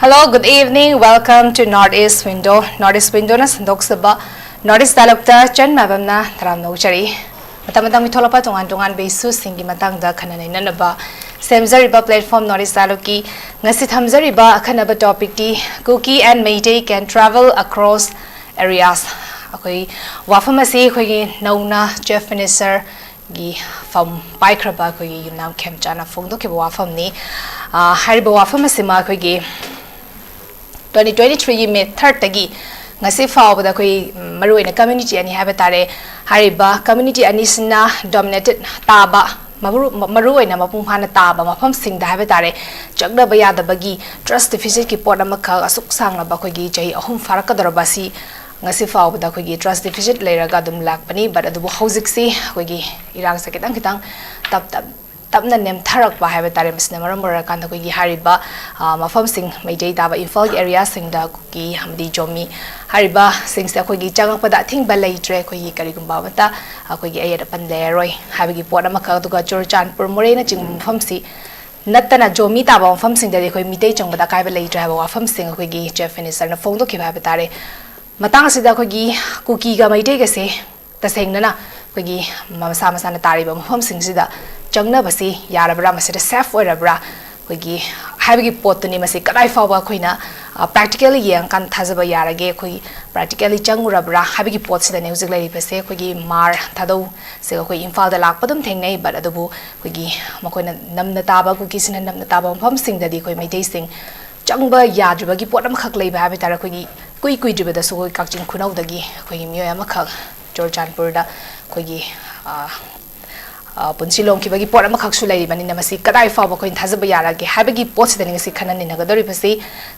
Hello, good evening. Welcome to Northeast Window. Northeast Window na sandok saba Northeast Talukta Chan MAIBAM na taram no chari. Matang mitolapa tungan besu singi matang da kananay na naba. Semzariba platform Northeast Taluki ngasit hamzariba kanaba topic ti Kuki and Meitei can travel across areas. Ako'y wafamasi ako'y nauna Chief Minister gi from Paikraba ako'y yunam Khemchand na fungdo kiba wafam ni hariba wafamasi ma ako'y 2023 May 3 tagi ngasi faawda koi marui na community ani haba tare hariba community ani sina dominated taba marui na mapungphana taba mafam singda haba tare chagda bayada bagi trust deficit ki port amakha asuk sangna ba koi gi chai ahum faraka darabasi ngasi faawda koi gi trust deficit leiraga dum lakpani but adu hauzik si koi gi irang sa kitang tapna nem tharak ba haiba tare misna maram kan ko gi hariba mafam sing Meitei taba infal area sing da ki hamdi jomi hariba sing sa ko gi chang pada thing ba leitre ko gi kari gumba bata ko gi ayada pan le roi haiba gi pot amaka to ga CHAIRPERSON more na ching mafam si natana jomi taba mafam sing da ko Meitei chang bada kai ba leitre ba mafam sing ko gi Chief Minister na phone do ki ba tare matang sida ko gi Kuki ga Meitei ga se taseng na ko gi masa na tari ba mafam sing sida Changna basi yarabra masida safe orabra koigi habigi potuni masi kadai fawa koina practically yang kan thazaba yarage koi practically changurabra habigi potsida ne hujik lai base koigi mar thado se koi infal da lak padum thengnai but adubu koigi makoina namna taba koigi sina namna taba pham sing dadi koi Meitei sing changba yadriba gi potam khak lai ba habitara koigi kui driba da so koi kakching khunau dagi koigi myo ama khak CHAIRPERSON da koigi punsilong ki bagi pot ama khaksu lai bani na masi kadai fa ba koin thazaba yara ge habagi pot sidani ngasi khanani na gadori pasi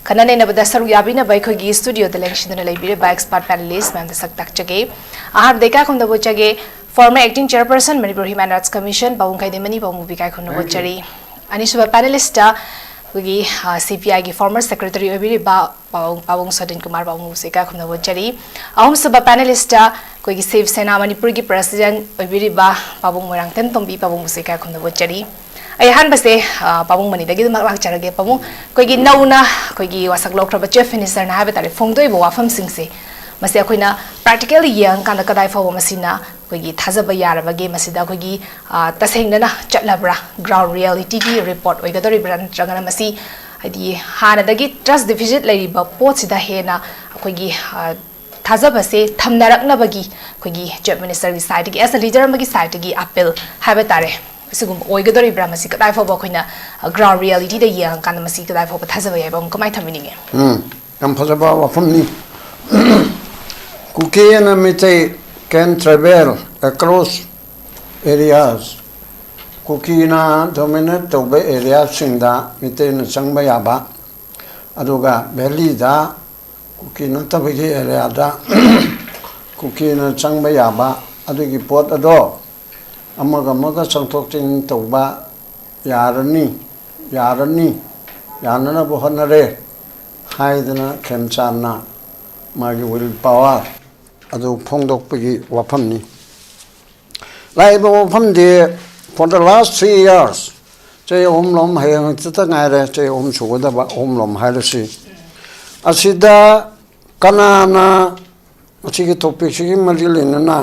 khanani na bada saru yabi na bai khoi gi studio de election na lai bire ba expert panelist ma'am da sak tak chage ahar deka khum da bo chage former acting chairperson MANIPUR Human Rights Commission KHAIDEM mani ba mu bi kai khun bo chari ani suba panelist ta kogi CPI gi former secretary obiri ba SOTIN KUMAR ba mu se ka khum bo chari ahum suba panelist ta kogi SENA MANIPUR gi president obiri ba MOIRANGTHEM TOMBI pabung musika khum bo chari ai han base pabung mani dagi mak lak charage pabung kogi nauna kogi wasak lok raba Chief Minister na habe tare phongdoi bo wafam singse masi akoina practically yang kan kadai fawo masina kogi thazaba yaraba ge masida kogi tasengna na chatlabra ground reality gi report oigadori brand jagana masi hadi hana dagi trust deficit lai ba pot sida hena kogi Thazaba se thamnarak na bagi kogi Chief Minister gi side gi as a leader magi side gi appeal habe tare sigum oigadori bra masi kadai fo ba khoina ground reality da yang kan masi kadai fo thazaba ya bam kamai thamini am phazaba wa famni Kuki and Meitei can travel across areas Kuki na dominate tobe area singda Meitei na changba ya ba aduga valley da Kuki na tabagi area da Kuki na changba ya ba adugi pot ado amaga changthok tin toba yarani yanana bo honare haidana Khemchand na magi will power adu phongdok pagi wafam ni lai bo wafam de for the last 3 years chei omlom hayang chita ngaire chei om chugoda ba omlom hairasi asida kanana achigi topic sigi malilena na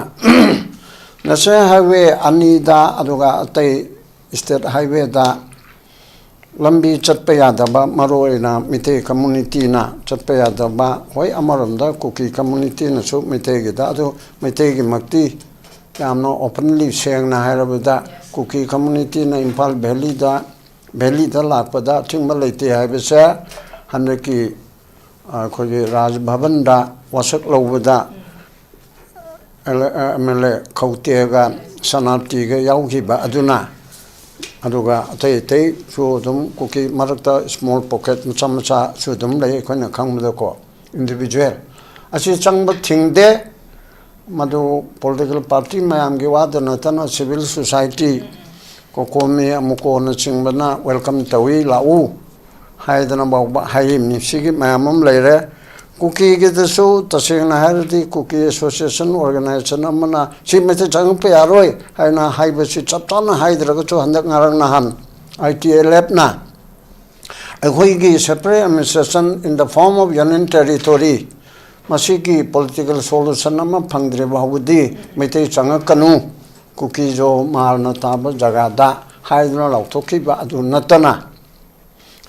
national highway anida aduga atai state highway da lambi chatpa yadaba maroina Meitei community na chatpa yadaba hoi amaramda Kuki community na su Meitei gi da adu Meitei gi makti yamna openly seng na hairabada Kuki community na Impal Valley da lakpada thingma leite haibasa hanaki khoi Raj Bhavan da wasak lobada MLA Khautega Sanati ga yauki ba aduna aduga tai so dum Kuki marakta small pocket macha so dum lai khona khangmada ko individual asi changba thingde madu political party mayam gi wadana tana civil society ko komi amuko na chingbana welcome tawi lau haidana ba haim ni sigi mayamam leire Kuki gi so tasena hardi Kuki association organization amana si mete chang pe aroi haina haiba si chaptana haidra ko handak ngarang nahan ITA lab na ꯑꯩꯈꯣꯏꯒꯤ separate administration in the form of union territory masiki political solution ama phangdre bahudi meitei changakanu kuki jo marna taba jagada haiduna lauthokki ba adu natana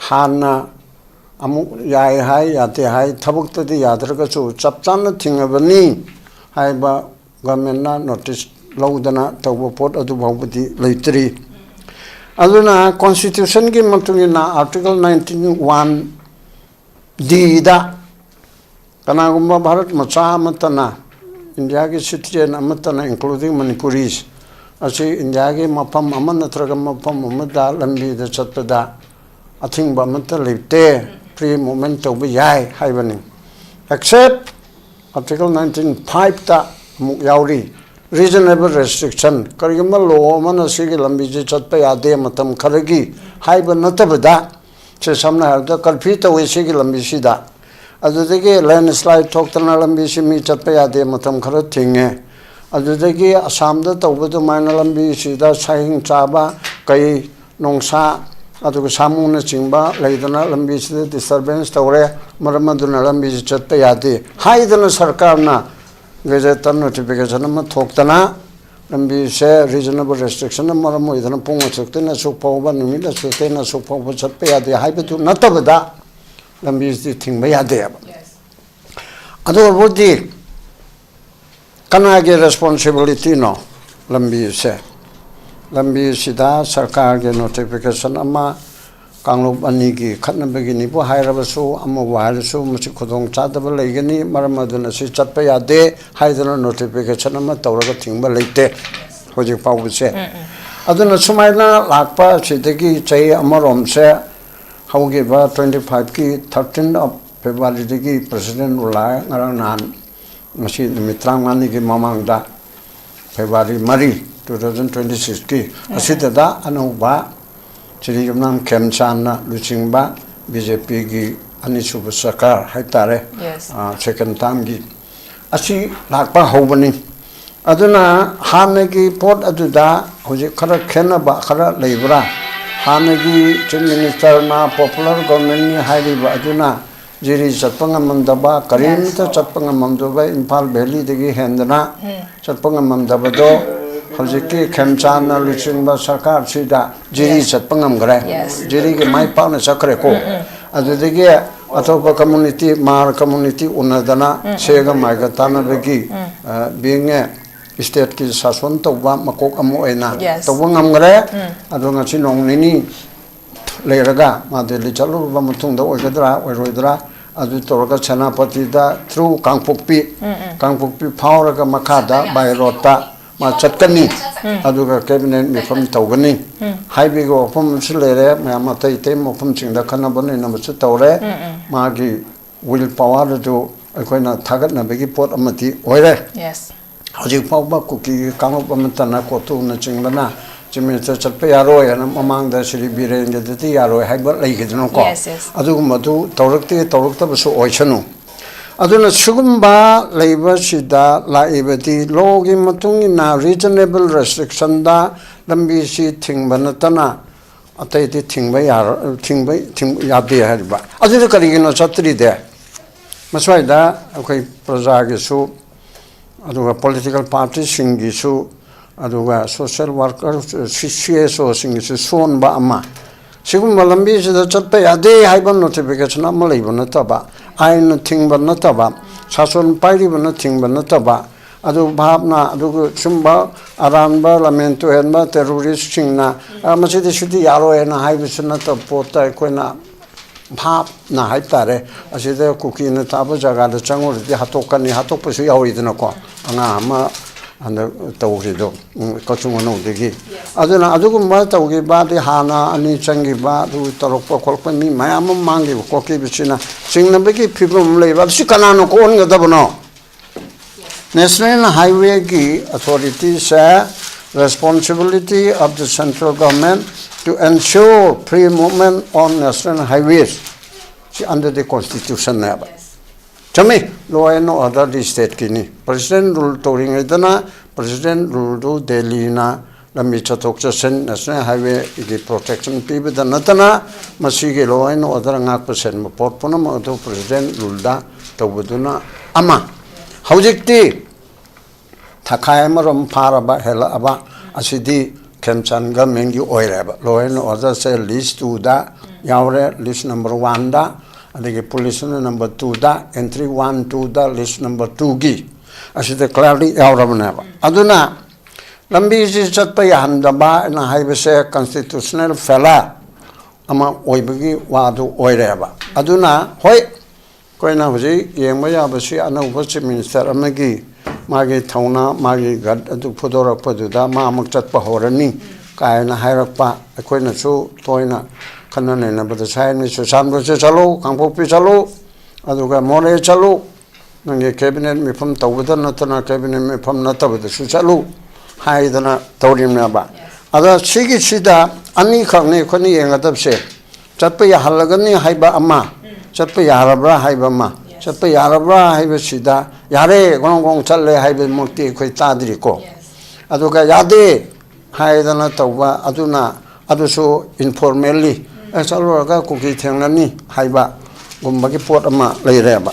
hanna amu yai hai yate hai thabuktadi yadraga chu chapchana thingabani haiba government na notice laudana tawba pot adu bahudi leitri aduna constitution ki matungina article 19(1) d da kanagumba bharat macha amatana india ki citizen amatana including manipuris asi india ki mapam ama natraga mapam amada lambi da chatpada athingba amata leite free movement tawba yai haibani except article 19(5) ta muk yauri reasonable restriction karigama law mana sigi lambi je chatpa yade matam kharagi haiba natabada se samna harda karfi tawi sigi lambi sida adudagi landslide thoktana lambi simi chatpa yade matam khara thinge adudagi assam da tawbadu maina lambi sida saing chaba kai nongsa aduga samuna chingba leidana lambi sida disturbance tawre maramaduna lambi chatpa yade haidana sarkarna Gazetteer notification ama thoktana lambi se reasonable restriction maram idana punga chuktena sukpauba numida chuktena sukpauba chatpa yade haibatu natabada lambi is thingba yade adu bodi kanage responsibility no lambi sida sarkar ge notification ama Kanglop ani ki khatnabagi ni bo hairabasu ama waharasu musi khudong chadaba leigani maramaduna si chatpa yade haidana notification ama tawraga thingba leite hoji pawbuse aduna sumaina lakpa sidagi chai amarom se hauge ba 25 ki 13 of February dagi president ulai ngarang nan masi mitrang mani ki mamangda February mari 2026 ki asidada anuba Chiri Yumnam Khemchand na Luchingba BJP gi Anisuba Sarkar haitare second time gi asi lakpa hobani aduna hanagi pot aduda hoje khara khenaba khara leibra hanagi chief minister na popular government ni hairiba aduna jiri chatpanga mandaba karimta chatpanga mandaba Imphal Valley degi hendana chatpanga mandaba do Hojiki Khemchand na Luchingba Sarkar sida jiri chatpangam gare jiri ke mai pa na sakre ko adudegi atopa community mar community unadana sega maiga tana begi being state ki sason tawba makok amu ena tawba ngam gare adunga chinong nini leiraga madeli chalu ba mutung da oigadra oiroidra adu toraga chanapati da through kangpokpi phawraga makada by rota ma chatkani aduga cabinet mifam tawgani haibigo opam silere ma tai mofam chingda khanabani namchu tawre magi will power do akoina thagat na begi pot amati oire hoji pawba kuki kangop amantana kotu na chingbana chimita chatpa yaro yana mamang da sri birenge dati yaro haiba leigidno ko adugu madu tawrakta basu oichanu aduna sugumba labor sida laibati logi matungi na reasonable restriction da lambi si thingbanatana atai ti thingba yade hariba adu karigino chatri de maswaida akoi praja ge su aduga political party singi su aduga social worker CSO singi su son ba ama sigumba lambi sida chatpa yade haiban notification ama leibana taba ain thingba nataba sason pairiba na thingba nataba adu bhavna adu chumba aranba lamento henba terrorist singna masidi sudi yaro ena haibisuna ta pota koina bhav na haitare asida kuki na taba jaga da changor di hatokani hatokpasu yawidna ko anga ama anda tawgido kachungono degi aduna adugumba tawgi badi hana ani changi ba du tarokpa kolpa mi mayam mangi koki bichina singnabegi phibum leiba sikanano ko on gadabno national highway ki authorities responsibility of the central government to ensure free movement on national highways under the constitution never Chami, law and order the state kini. President rule touring idana, President rule do Delhi na lambi chathok chasen national highway gi protection pibida natana masigi law and order ngak% ma pot pona ma to president lulda tawduna ama haujikti thakai marom pharaba hela aba asidi Khemchand government gi oireba law and order say list 2 da yaure list number 1 da adigi police number 2 da entry 1 2 da list number 2 gi aside clearly yaurabna aduna lambi ji chatpa yahandaba na haibase constitutional fela ama oibagi wadu oireba aduna hoi koina hoji yengba yabasi anauba chief minister amagi magi thauna magi gad adu phodorak paduda ma amak chatpa horani kaina hairakpa koina chu toina kanane na bada saini chu samro che chalo kangpopi chalo aduga more chalo nange cabinet mifam tawda natana cabinet mifam natabda chu chalo haidana tawrimna ba ada sigi sida ani khakne khoni yengadabse chatpa ya halagani haiba ama chatpa ya harabra haiba ma chatpa ya harabra haiba sida yare gong challe haiba mukti khoi tadri ko aduga yade haidana tawba aduna aduso informally chaloraga kuki thengnani haiba gumbagi pot ama leireba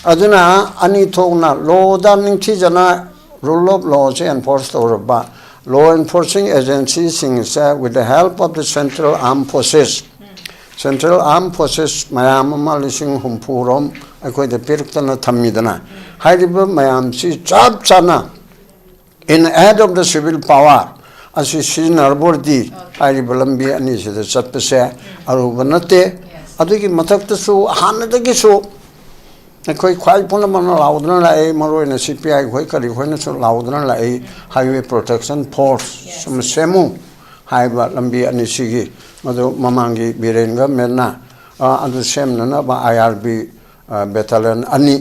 aduna ani thongna law da ningthi jana rule of law is enforced over law enforcing agencies with the help of the Central Armed Forces. Central Armed Forces Mayama Lising Humpurom, I quite the Pirtana Tamidana. Haidiba Mayam si Chab Chana in aid of the civil power. As you see in Arbordi, Haidibalambi and is the Chatpese, Arubanate, Adiki Mataktasu, Hanadagisu. Quite Punamana Laudana La Moro in a CPI, Quakari, when it's Laudana La Highway Protection Force, some Semu, Haiba, Lambi and Nisigi, Madu Mamangi, Birenga, Mena, and the same Nanaba IRB battalion, Ani,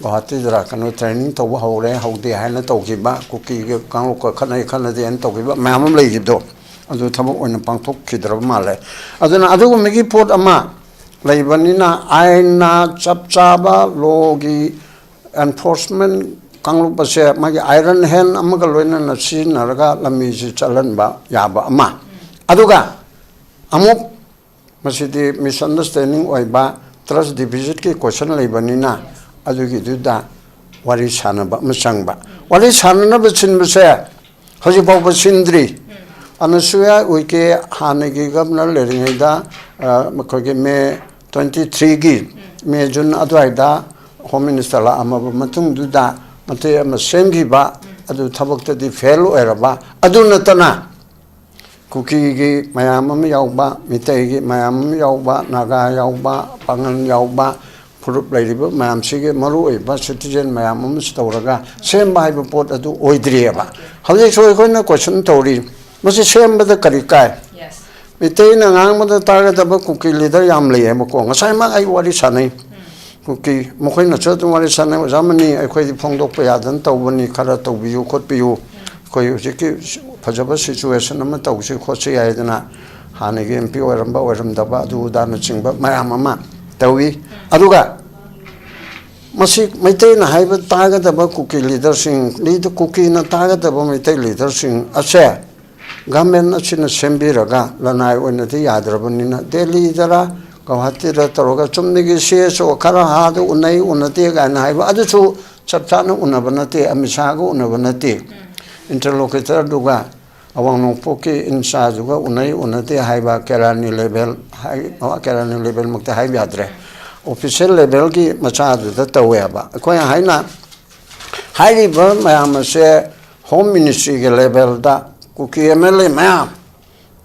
Hatidra, canoe training to Hore, how the Hana Tokiba, Cookie, Kanuka, Kanadi, and Tokiba, Mamma Lady Do, and the Tamu in a Pantok Kidra Male. As an Adu Migi Port Ama. Laibanina aina chapchaba logi enforcement kanglupa se magi iron hand amaga loina na sinaraga lami si chalan ba yaba ama aduga amuk masidi misunderstanding oiba trust deficit ki question laibanina adugi duda wari sanaba masangba wari sanana bachin base hoji pau bachindri anasuya uike hanagi governor leringaida makoge me 23 gi me jun adwaida home minister la amaba matung duda mate ama semgi ba adu thabakta di fail eraba adu natana kuki gi mayam am yauba mitei gi mayam yauba naga yauba pangan yauba purup laiba mayam sige maru eba citizen mayam am storaga sem ba haiba pot adu oidrieba hawje soi koina question tori masi sem ba da kari kai Mitei na ngang mo taga taba kuki leader yam le mo ko ngasai ma ai wari sanai kuki mo khoi na chat wari sanai zamani ai khoi di phongdok pa yadan tawbani khara tawbiyu khotpiyu khoi jiki phajaba situation ama tawsi khotsi ai dana hane ge mp oramba oramdaba du dana chingba mayam ama tawi aduga masi mitei na haiba taga taba kuki leader sing lead kuki na taga taba mitei leader sing ase government achina sembiraga lanai onati yadrabanina Delhi dara Guwahati ra taroga chumnigi CSO khara hadu unai unati ga na haiba adu chu chapchana unabanati amisaga unabanati interlocutor duga awang nongpoki insa juga unai unati haiba kerani level mukta haiba adre official level ki macha du da taweba ko ya haina hairi ba mayam se home ministry ke level da Kuki MLA ma'am,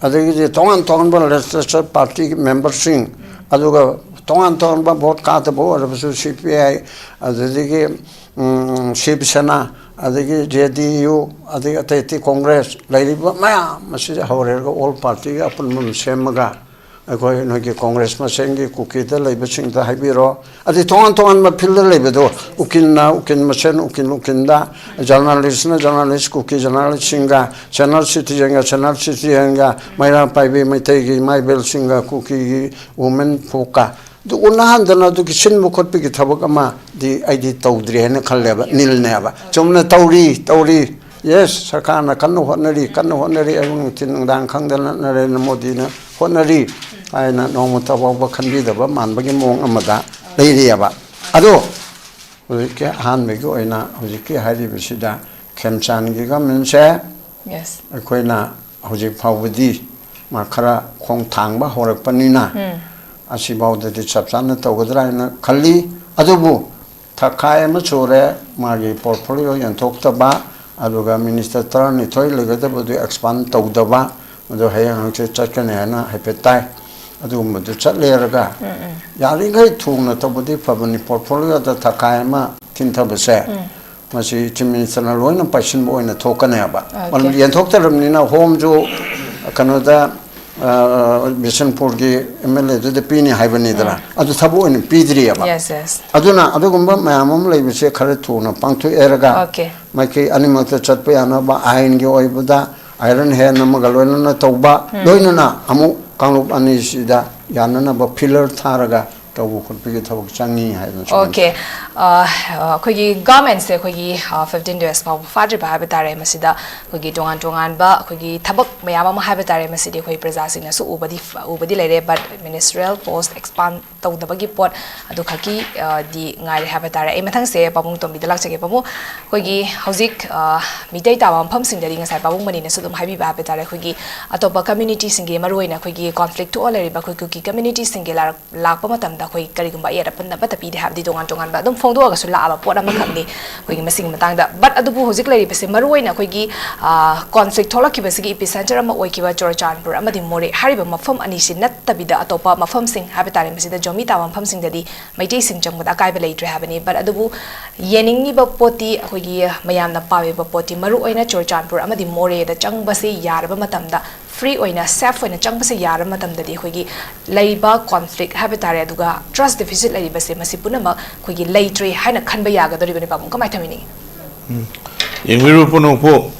adagi tongan ba legislature party member sing, aduga tongan ba vote kata bo, adabasu CPI, adagi SHIV SENA, adagi JDU, adagi ateti Congress, lady ba ma'am, masih hawarga all party apun semaga, ako no ki Congress masengi kuki da lady sing da haibiro, adi tongan ma pillar lady do, ukin masen ukin da, journalist kuki journalist singa, channel citizen ga, maira paibi mitei maibel singa kuki women foka. Du unahan dana du kisin mukot pi kitabak ama di ID tawdri hena khaleba nil neba. Chumna tawri yes sarkarna kanna hotnari ayung tin dang khangdana Narendra Modi na hotnari aina nongmata bawa khanbi daba manbagi mong amada leiriaba ado hujike han megi oina hujike hari bisida Khemchand gi government se yes akoina hujik phawdi ma khara khong thangba horakpanina asibawdadi chapchana tawgadra na khalli adubu thakai ama chore magi portfolio yantoktaba aduga minister tarani thoi legadabu expand tawdaba adu hayang che chatkane na hepetai adu madu chatleraga yari gai thungna tabudi pabani portfolio da thakai ama tinthabase masi chief minister na loina passion boina thokane aba on yanthoktaramnina home jo kanoda Bishanpur ki MLA to the Pini Hibanidra. Adu Tabu in Pidriaba. Yes. Aduna, Adugumba, Mamma, like we say, Karatuna, Pangtu Eraga. Okay. Maki animal Chatpiana, Ain Gioibuda, Iron Hair, Namagalona, Toba, Loinana, Amu, Kanup Anishida, Yanana, Pillar Taraga. Okay. Kogi government se kogi 15 days pa fadri ba habitare masida kogi tongan ba kogi thabak mayama ma habitare masidi koi praja sing na su ubadi lere but ministerial post expand tawdabagi pot adu khaki di ngai habitare e mathang se pamung tombi dalak chege pamu kogi haujik Meitei tawam pham sing dari ngasai pamung mani na su dum habi ba habitare kogi atopa community singe maruina kogi conflict to all ba kogi community singe lakpa matam koi karigumba era panna bata pi de habdi tongan ba dum phongdo ga su la aba pot ama khangni koi masing matang da but adubu hojik lai pese maruina koi gi conflict thola ki basi epicenter ama oi ki ba Chairperson ama di more hariba mafam ani sin nat tabida atopa mafam sing habitare masida jomi tawam pham sing dadi Meitei sing changda kai ba leitre habani but adubu yening ni ba poti koi gi mayam na pawe ba poti maru oina Chairperson ama di more da chang basi yar ba matam da free oina safe oina chang basi yar matam dadi koi gi leiba conflict habitare aduga trust deficit lai base masipuna ma koi gi leitre haina khanba yaga dori bani pam kamai thamini Yemiru puno po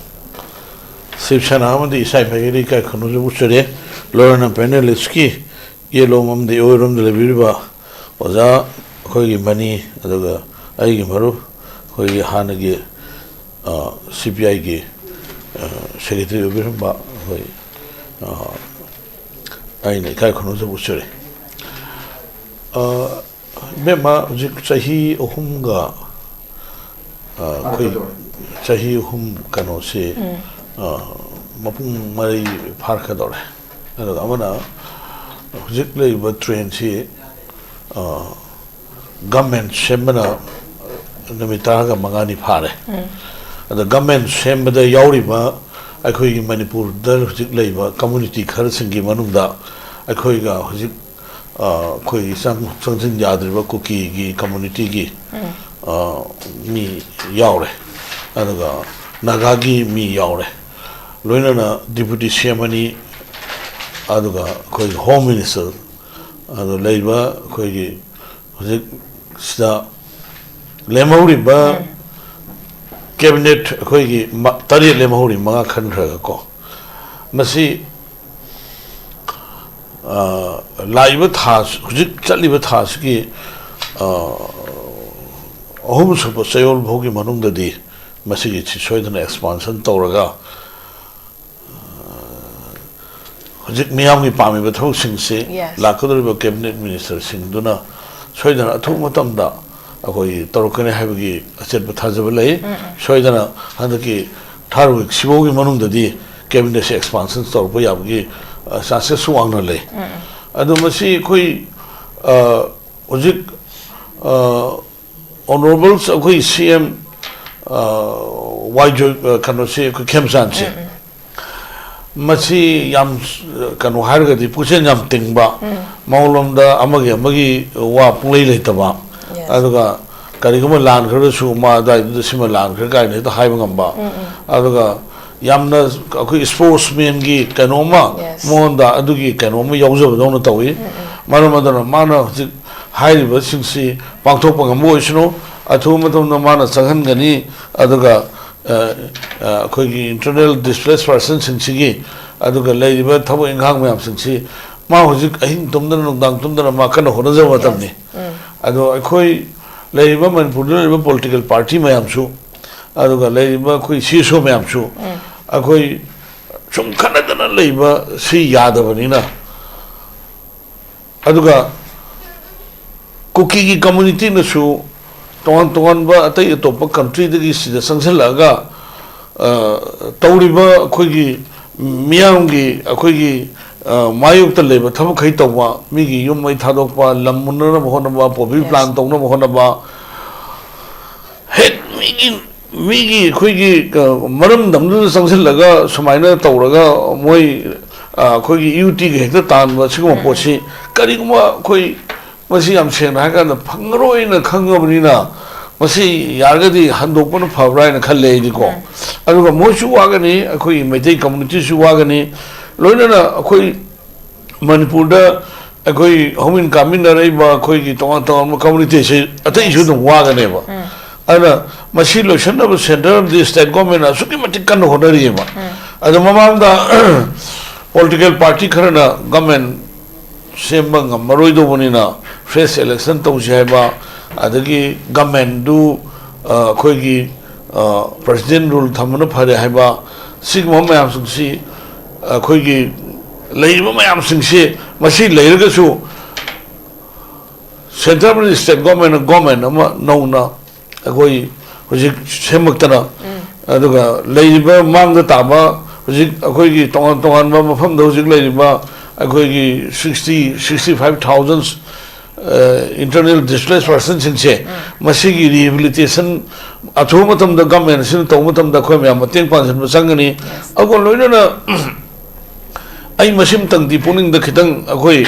Sipsana amadi isai pagiri kai khanu ju usare lorana panelist ki ye lomam de oirum de biriba oza koi gi mani aduga ai gi maru koi gi hanagi CPI gi secretary obirba koi ai ne kai khanu ju usare Mema jik chahi ohumga koi chahi ohum kano se mapung mari parka dore ado amana jik lei ba train se government shemana namita ga mangani phare ado government shemada yauri ba akhoi Manipur dal jik lei ba community khar singi manungda akhoi ga jik koi sang sangsin yadriba Kuki gi community gi mi yaure adaga nagagi mi yaure loina na deputy chairman aduga koi home minister adu leiba koi gi hojik sida lemahuri ba cabinet koi gi tari lemahuri manga khanra ko masi laiba thas hujik chaliba thas ki ahum suba sayol bhogi manung dadi masigi soidana expansion tawraga hujik miyam gi pami ba thok sing se lakadriba cabinet minister sing duna soidana athok matam da akoi torokane habigi achet ba thajaba lai soidana handaki tharwik sibogi manung dadi cabinet expansion tawrba yabgi Sasa suang na le. Ado masi koi ujik honorables koi CM wajjo kano se koi Khemchand se. Masi yam kano harga di pusen yam tingba. Maulom da amagi wa punglei le taba. Ado ka kari kama lan kara su ma da sima lan kara kai ne to hai bangamba. Ado ka yamna akoi sportsman gi kanoma monda adugi kanoma yawjaba dona tawi marumadana mana hairiba singsi pangthok pangamo isno athu matamna mana changhan gani aduga akoi gi internal displaced person singsi aduga leiba thabo inghang mayam singsi ma hojik ahin tumdana nungdang tumdana ma kana honajaba tamni adu akoi leiba Manipur leiba political party mayam su aduga leiba khoi si so myam chu akhoi sum khanadana leiba si yadabani na aduga Kuki ki community na su tongan ba atai topa country dagi sida sangsalaga tawriba akhoi gi miyam gi akhoi gi mayuk ta leba thabak khai tawwa mi gi yum mai thadok pa lam munna ba hona ba pobi plan tawna ba hona ba het mi gi akhoi gi maram damdu sangsalaga sumaina tawraga moi akhoi gi UT gi hekta tan ba sigma pochi kari kuma akhoi masi yam sena ha kan phangroi na khangabni na masi yargadi handokpana phabrai na khalle di ko aduga mochu wagani akhoi meitei community su wagani loina na akhoi manipur da akhoi homin kamin na rai ba akhoi gi tonga tonga community se atai su dum wagane ba ana masi lo shanna ba center of the state government na suki matik kan hodari ba adu mamang da political party kharana government semba maroi do bonina fresh election to jaiba adagi government do khoi gi president rule thamna phare haiba sigma mayam sungsi khoi gi leiba mayam singsi masi leiraga su central state government ama nauna khoi hojik semaktana aduga leiba mangda taba hojik khoi gi tongan ba mafam do hojik leiba khoi gi 65,000 internal displaced persons in che masigi rehabilitation athomatam da government sin tomatam da khoi myam mateng pansan basangani agon loina na ai masim tang di puning da khitang khoi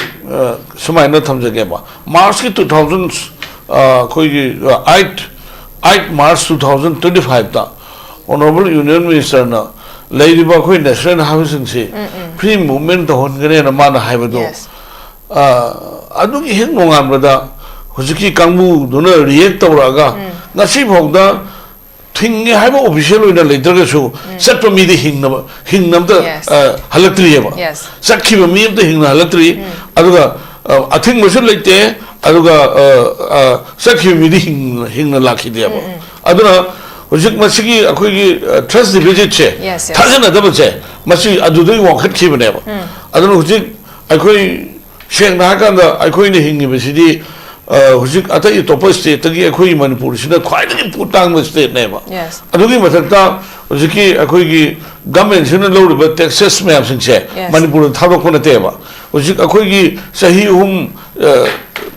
sumaina thamjage ba March ki 2000 khoi gi 8 March 2025 ta honorable union minister na leiba khoi national housing se free movement to hon gane na mana haibado adugi heng nongam rada hujiki kangbu dona react tawraga ngasi phogda thinge haiba official oina leitraga su satpa mi de hingnam da halaktri ba sakhi ba mi da hingna halaktri aduga athing musul leite aduga sakhi mi de hingna lakhi de ba aduna hujik masigi akhoi gi trust deficit che thajana da ba che masi adudai wakhat khi bane ba aduna hujik akhoi sheng na kan da akhoi ne hingi besidi hujik atai topa state gi akhoi manipur sida khwai ni putang ma state ne ba adugi mathakta hujiki akhoi gi government sina lo ba taxes me absing che manipur thadok ko na te ba hujik akhoi gi sahi hum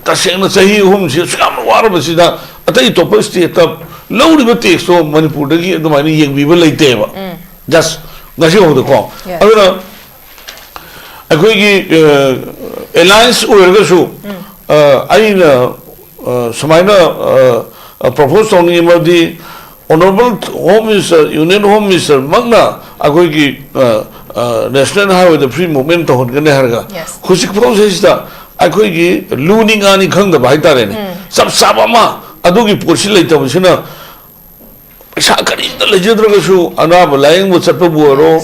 ta sheng na sahi hum si sam war ba sida atai topa state ta lo ri ba tax so manipur da gi adumai ni yeng bi ba leite ba just ngasi ho de ko aduna akhoi gi alliance oirga su aina sumaina propose on the honorable home minister union home minister magna akhoi gi national highway the free movement to hon gane harga khusik process da akhoi gi luning ani khang da bai tare ne sab sabama adugi porsi leita busina sa kari da lejedraga su anaba laing bu satpa buoro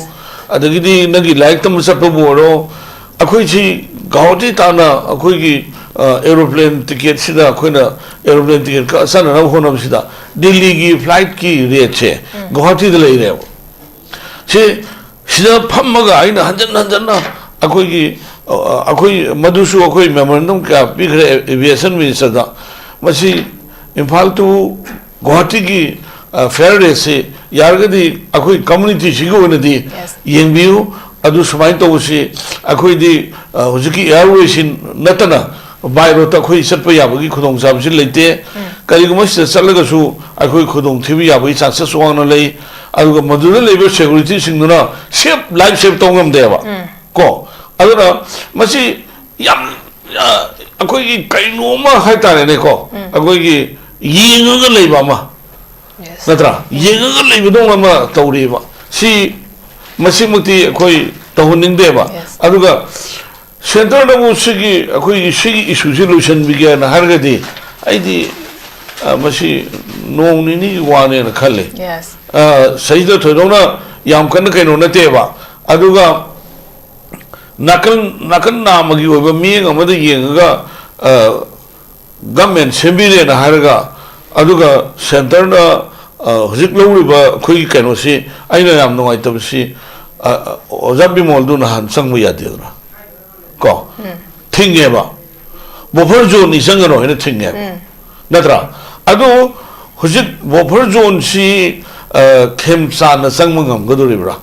adagi di nagi laik tam satpa buoro akhoi chi gauti tana akhoi gi aeroplane ticket sida khoina aeroplane ticket ka sana na honam sida delhi gi flight ki rate che gauti de lei re che sida phammaga aina hanjan na akhoi gi akhoi madusu akhoi memorandum ka bigre aviation minister da masi imphal to gauti gi fair se yargadi akhoi community sigo na di yengbiu adu sumai to si akhoi di hujiki airways in natana by rota khoi satpa yabagi khudong sam sin leite kali guma se salaga su akhoi khudong thibi yabagi chances wang na lei adu madura labor security singna save life save tongam deba ko aduna masi yam akhoi gi kaino ma haitare ne ko akhoi gi yinga leiba ma natra yinga leiba dong ma tawri ba si masimukti akhoi tahuning deba aduga center da musigi akhoi sigi issue solution bigan hargadi aidi masi nong ni wane na khalle sajida thodona yam kan kaino na teba aduga nakan namagi oba mi ngamada yenga government sembire na harga aduga center na hojik lawriba khoi kano si aina yam nongai tab si ojabi moldu na han sangmu ya dedra ko thinge ba buffer zone ni sangano ene thinge natra adu hojik buffer zone si Khemchand na sangmu ngam godoribra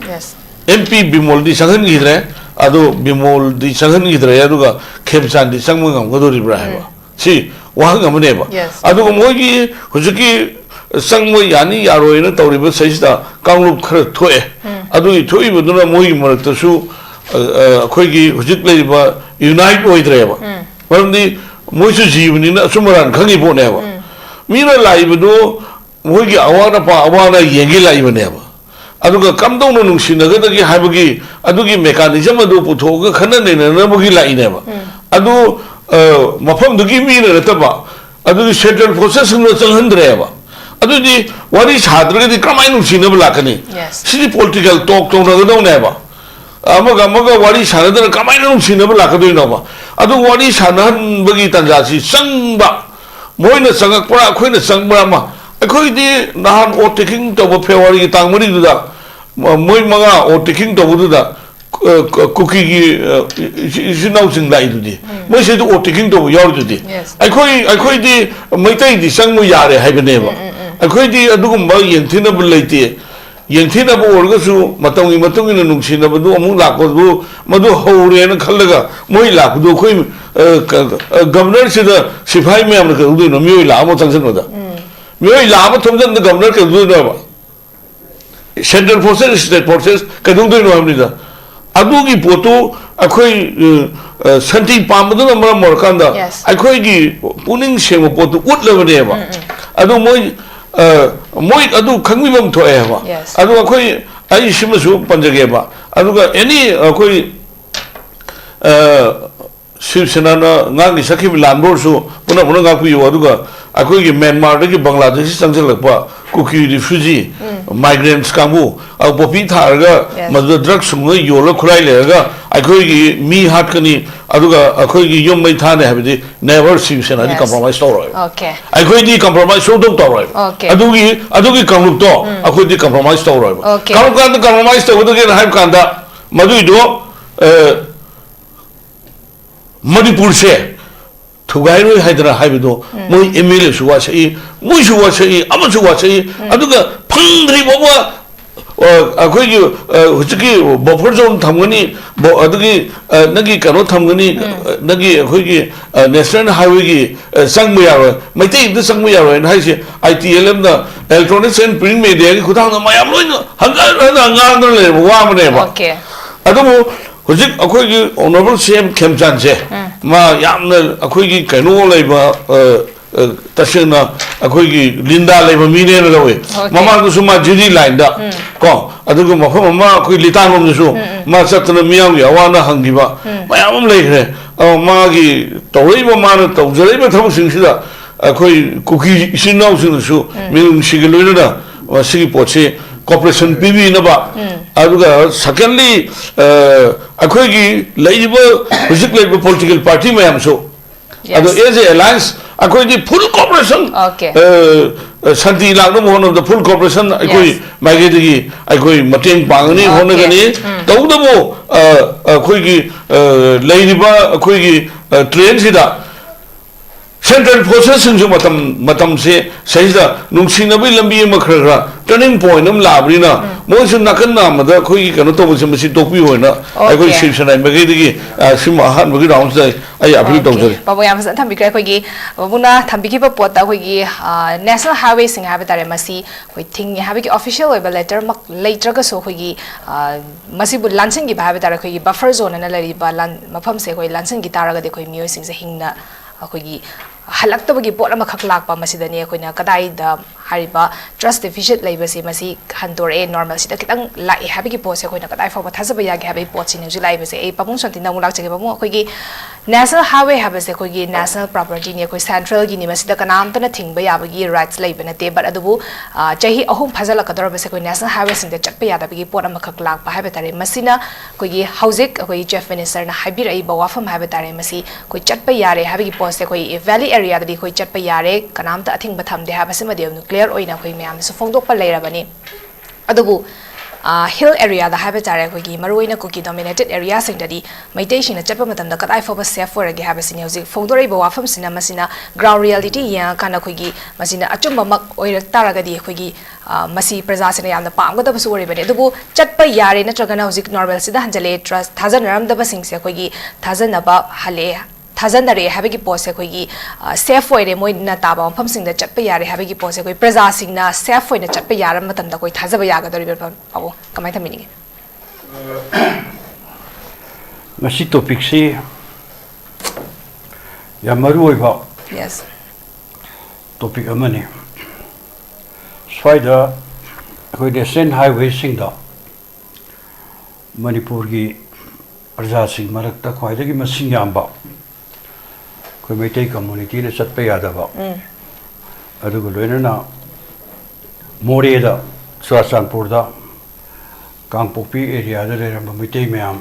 yes MP bimol di sanghan gidre adu bimol di sanghan gidre aduga Khemchand di sangmu ngam godoribra haiba si wahang amane ba adu mogi hojiki sangmu yani yaro ina tawriba saisda kanglup khara thoe adu thoi buduna mogi marakta su khoigi hojik leiba unite oidre ba marandi moisu jivani na sumaran khangi bone ba mina laibudu mogi awana pa awana yengi laibane ba aduga kamdong no nungsinaga dagi haibagi adugi mechanism adu puthoga khanane na mogi laine ba adu mafam dugi mina rataba adu central process no changhandre ba adu di wari chhadra di kamai nungsina ba lakani sidi political talk to na do ne ba amaga wari sanadana kamai nungsina ba lakadoi na ba adu wari sanan bagi tanjasi sangba moina sangak pra khoina sangbra ma akhoi di nahan o taking to February ki tangmari du da moi manga o taking to du da Kuki gi sinau sing lai du di moi se du o taking to yor du di akhoi di Meitei di sangmu yare haibane ba akhoi di adugum ba yengthina bu leite yengthina bu orga su matongi na nungsina bu du amu la ko du madu hore na khallaga moi la du khoi governor se da sifai me amna ko du no mi la mo changsan da Mui lama thomjan the governor ke do no central forces state forces ke do no amni da adu gi poto akhoi santi pamdu na mara morkanda akhoi gi puning semo poto utla ne ba adu moi adu khangmi bam thoe ba adu akhoi ai simasu panjage ba adu ga any akhoi SHIV SENA na ngangi sakhi landor su puna ga pu yo adu ga akhoi gi Myanmar de gi Bangladesh changjal lakpa Kuki refugee migrants kambu au popi thar ga madu drugs sung yo lo khurai le ga akhoi gi mi hat kani adu ga akhoi gi yom mai thane habidi never SHIV SENA di compromise to roi okay akhoi di compromise so dong to roi adu gi kamlup to akhoi di compromise to roi kam compromise to du gi haib kanda madu do MANIPUR se thugairoi haidra haibido moi MLA suwa sei moi suwa sei ama suwa sei aduga phangri boba akhoi gi hujiki buffer zone thamgani adugi nagi kano thamgani nagi akhoi gi national highway gi sangmu yaro Meitei de sangmu yaro na haise ITLM da electronics and print media gi khudang na mayam loi hanga le wa mane ba okay adu hojik akhoi gi honorable CM Khemchand se ma yamna akhoi gi kaino leiba tasena akhoi gi linda leiba mine na lawe mama ku suma jiri line da ko adugo mafam ma akhoi litan rom su ma satna miyam gi awana hangiba mayam leikre ma gi tawriba ma na tawjariba tham singsida akhoi kuki sinau sing su minung sigiloina da wasigi poche cooperation PB na ba aduga secondly akhoi gi leiba hujik leiba political party mayam so adu as a alliance akhoi gi full cooperation santi lagno one of the full cooperation akhoi magedi gi akhoi mateng pangani hone gani tawdabo akhoi gi leiba akhoi gi train sida central processing jo matam se saida nungsinabi lambi ma khra turning point am labrina mo su nakan na ma da khoi kano to mo si topi hoina ai khoi SHIV SENA ma ge gi sim han ma gi round sai ai appeal to jari babu yam san thambi khoi gi babuna thambi ki pot ta khoi gi national highway sing ha betare masi khoi thing ha gi official oi letter mak later ga so khoi gi masi bu lansing gi ba betare khoi gi buffer zone na lari ba lan mafam se khoi lansing gi taraga de khoi miyoi sing se hingna khoi gi halaktabagi pot ama khak lakpa masidani akoina kadai da hariba trust deficit labor se masi handore normal sida kitang lai habi ki pose koina kadai fa thasaba ya ge habi pochi ne julai be se e papung santi na mulak chege papung koi gi national highway habi se koi gi national property ne koi central gi ni masida kanam ta na thingba ya gi rights labor na te but adubu chahi ahum phajala kador be se koi national highway sing de chatpa ya da gi pot am khak lak pa habi tare masina koi gi housing koi chief minister na habi rai ba wafam habi tare masi koi chatpa ya re habi gi pose koi valley area da di koi chatpa ya re kanam ta athing ba tham de habi se ma de clear oina koi myam so phongdok pa leira bani adubu hill area da habi tare koi gi maroina Kuki dominated area sing da di meditation na chatpa matam da kadai for ba safe for ge habi sin music phongdorei ba wafam sina masina ground reality ya kana koi gi masina achumba mak oira taraga di koi gi masi praja sina yamna pam ga da su ori bani adubu chatpa yare na chagana music normal sida hanjale trust thousand ram da ba sing se koi gi thousand ba hale thousand re habigi pose koi gi safe oire moi na ta ba pham sing da chatpa yare habigi pose koi praja sing na safe oina chatpa yara matam da koi thajaba ya ga dori ba abo kamai thamini ge masi topic si ya maru oi ba yes topic amani swaida koi de sen highway sing da manipur gi praja sing marak ta khoi da gi masing yam ba koi meitei community ne chatpa ya da ba adu go loina na more da Swasanpur da Kangpopi area da re ram meitei myam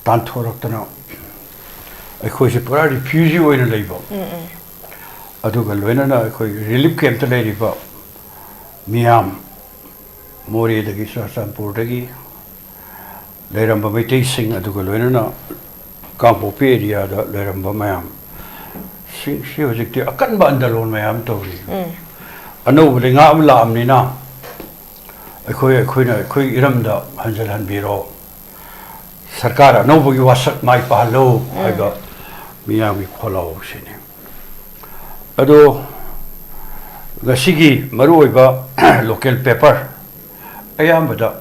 tan thorak ta na ai khoi se pura refugee oina lei ba adu go loina na khoi relief camp ta lei ri ba myam more da gi Swasanpur da gi le ram meitei sing adu go loina na Kangpopi area da le ram myam si hojik ti akan ba andalon mayam tori anu linga am lam ni na khoi iram da hanjal han biro sarkar anu bu wasak mai pa lo aga miyam mi follow sini ado gasigi maru oiba local paper ayam bada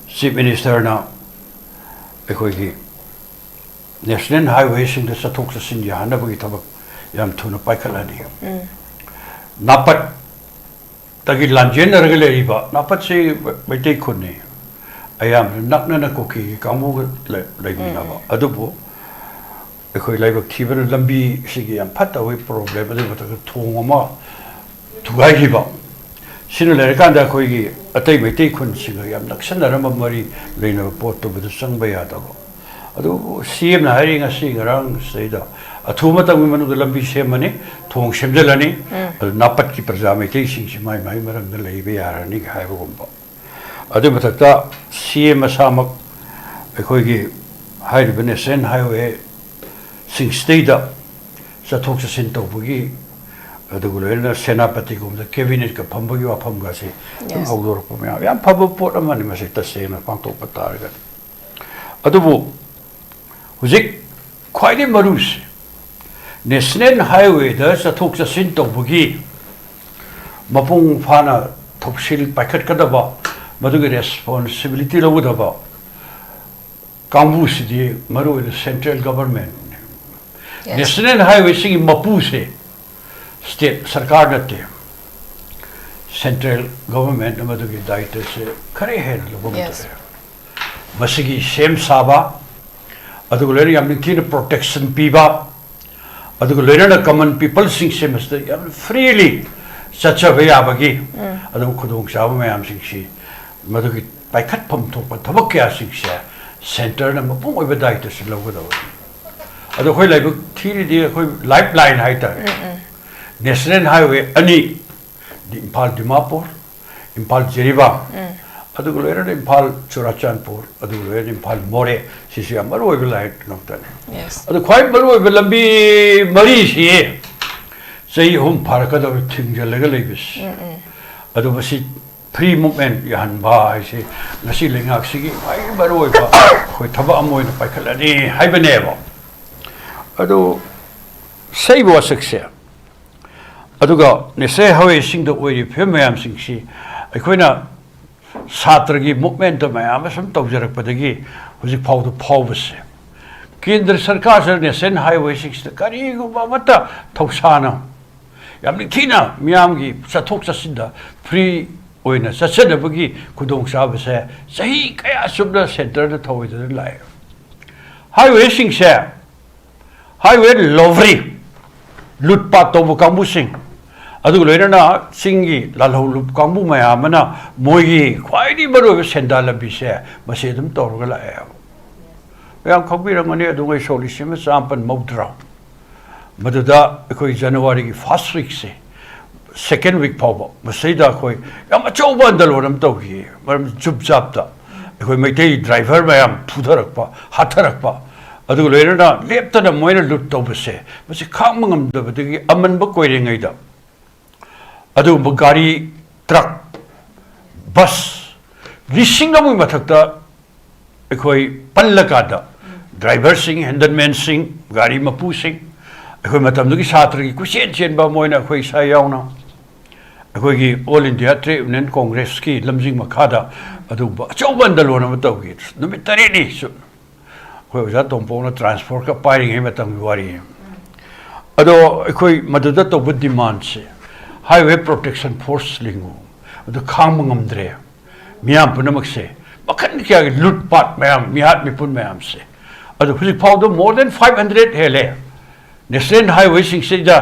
chief minister na khoi gi national highway sing the sathok sin ya na bagi tabak yam thuna paikhalani napat tagi lanjen ragale riba napat se meitei khunni ayam nakna na Kuki kamu lai na ba adubo ekhoi laibak thiban lambi sigi yam phatta we problem adu bata thongama thugai hiba sinu le kan da khoi gi atai meitei khun singa yam naksan rama mari leina pot to bu sangba ya da adu CM na hiring asi garang seida athuma ta manu lambi semani thong semjalani napat ki praja meitei sing mai maram da leibe yarani hai gomba adu mathakta CM asamak ekhoi gi hairi bene sen highway sing steida sathok sin to bugi adu golena senapati gomda cabinet ka phambagi wa phamga se awdor pamya yam phabo pot amani masita sena pangtok patarga adubu hujik khwaide marus national highway da sathok sin to bugi mapung phana thopsil pakhat kadaba madugi responsibility lobudaba kambu sidi maru central government national highway sing mapu se state sarkar nate central government madugi daitwa se khare hai lobudaba masigi same saba adugo lere yam kin protection piba adugo lere na common people sing se must yam freely such a way abagi adu khudong sabu mayam sing si madugi paikhat pham thok pa thabak kya sing se center na mapung oiba daitwa se lobudaba adu khoi laibu thiri di khoi lifeline hai ta national highway ani Impal Dimapur Impal Jiriba adu golera Impal Churachandpur adu golera Impal More sisi amaru oibilai noktane yes adu khoi maru oibilambi mari si sei hum pharaka da thingjalega leibis adu basi free movement yan ba si ngasi lengak sigi ai maru oiba khoi thaba amoi na paikhalani haibane ba adu sei bo sakse aduga nese hawe sing da oiri phemayam sing si aikoina satragi movement ma am sam tawjarak padagi huji phawdu phawbase kendra sarkar sar national highway 6 da kari go mata thawsana yam ni thina miyam gi sathok sasinda free oina sasana bagi kudong sa ba se sahi kaya subda center da thoi da lai highway sing se highway lovely lut pa to bu kambu sing adu loina na singi lalho lup kambu maya mana moyi khwai di baro senda la bi se mase dum tor ga la yam khobi rang ne adu ngai solution sampan modra madada koi January ki first week se second week power masida koi yam achau bandal waram to gi maram chup chap ta koi meitei driver mayam pudharak pa hatharak pa adu loina na lepta na moina lut to bse masi khangmangam da bagi aman ba koi rengai da adu gari truck bus lising amu mathakta koi pallaka da driver sing handelman sing gari mapu sing koi matam du ki chhatra ki kuchen chen ba moina koi sa yauna koi ki all india trade union congress ki lamjing makhada adu ba chauban dal wona mataw ki numit tare ni su koi ja tompo na transport ka pairing he matam wari ado koi madada to bud demand se highway protection force lingu adu khangmangam dre miyam punamak se bakhan kya lut pat mayam mihat mipun mayam se adu phik phawdo more than 500 hele national highway sing se ja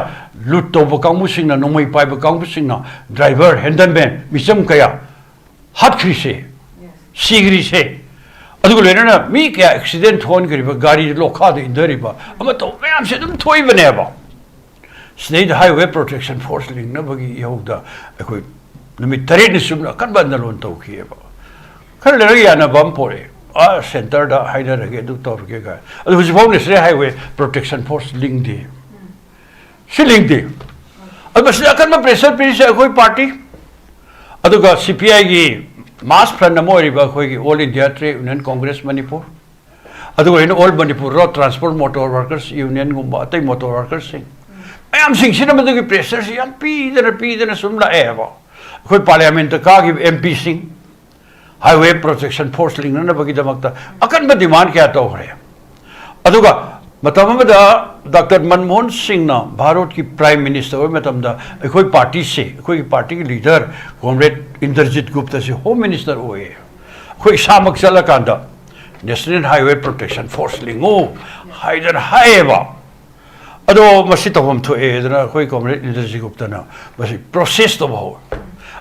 lut to bakang musing na nomai pai bakang musing na driver handelman misam kaya hat khri se sigri se adu lena na mi kya accident hon kari ba gari lokha de indari ba ama to mayam se dum thoi bane ba state highway protection force ling na bagi yoda koi numi tare ni sumna kan bandalon to khiye ba kan le ya na bam pore a center da haida rage du tor ke ga adu hujbong ne highway protection force ling de siling de adu bas kan ma pressure pe se koi party adu ga cpi gi mass plan na moi ba koi gi all india trade union congress manipur adu ga in all manipur road transport motor workers union gumba tai motor workers sing I am saying, Sinama the pressure, young Peter, Sumla Eva. Could Parliament ka give MP sing highway protection force ling na bagitamakta. Akan ba demand kya to hai? Aduga, matamada Dr. Manmohan Singh na Bharat ki Prime Minister matamda koi party se, koi party leader, Comrade Inderjit Gupta se Home Minister hoye. Koi samak chala kanda. National Highway Protection Force ling oh, haider haeva. ado masi to hom to e dana koi comrade leadership gupta na masi process to ho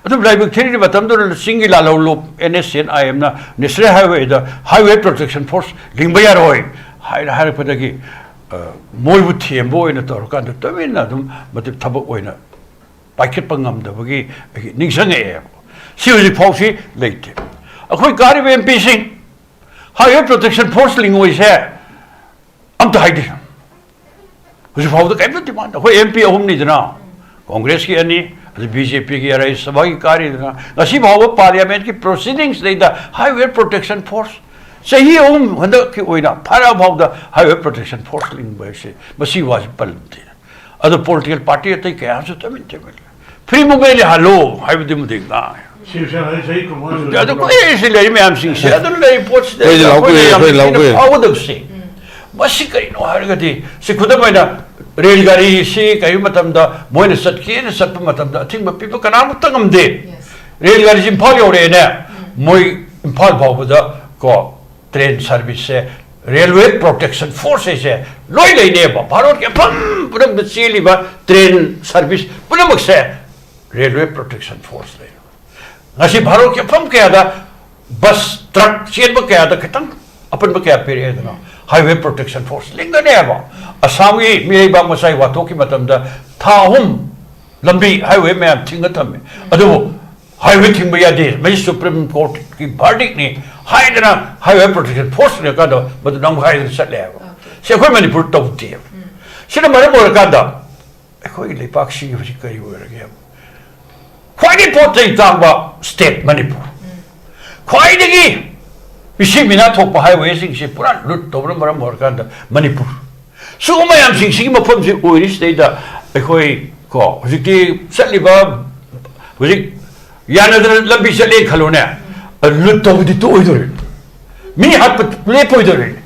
ado live theory batam do single la lo nsn I am na national highway the highway protection force lingbayar hoy hai padagi moi bu thiem boy na to kan to min na dum matip thabak oina paket pangam da bagi ningsang e si ri phausi leite akoi gari mp sing highway protection force lingoi se am to haide How the cabinet demand? Who MP Omni Dana? Congress ki any, the BJP ki arise, Savai Kari Dana. Nasi Bawa Parliament ki proceedings, they the Highway Protection Force. Say he when the Kioina, para about the Highway Protection Force link by say, but she was Palante. Other political party at the chaos of them. Primobele, hello, I would do the guy. The other question I'm saying, the other reports, I would have seen. Basically, no, I got it. Sikudamina, rail gari, see, Kayumatamda, Moina Satki, and Satpamatamda. I think but people can outangam de. Rail gari in Polio, Moi Impalba, go train service, railway protection forces, Loyal neighbor, Parok, put up the Siliva train service, put up say railway protection force. Nasi Parok, Pumkada, bus, truck, Shelbaka, the Katan, upon Baka period. Highway Protection Force. Linga neva. Asami MAIBAM masai watoki matamda thahum lambi highway ma'am thingatam. Adu highway thingba de mai Supreme Court ki verdict ni haidana Highway Protection Force ne kada but nang haidana satleva. Se khoi manipur to ti. Sina mare bor kada. Khoi lepak si kari ho rage. Khoi ni potai tangba state Manipur. Khoi degi Isi mina thok pa highway sing si pura lut to maram morkanda Manipur. So mayam sing sing mapam si oiris state da koi ko hujiki satliba hujik yanadra lambi sale khalone lut to di to oidore. Mi hat le poidore.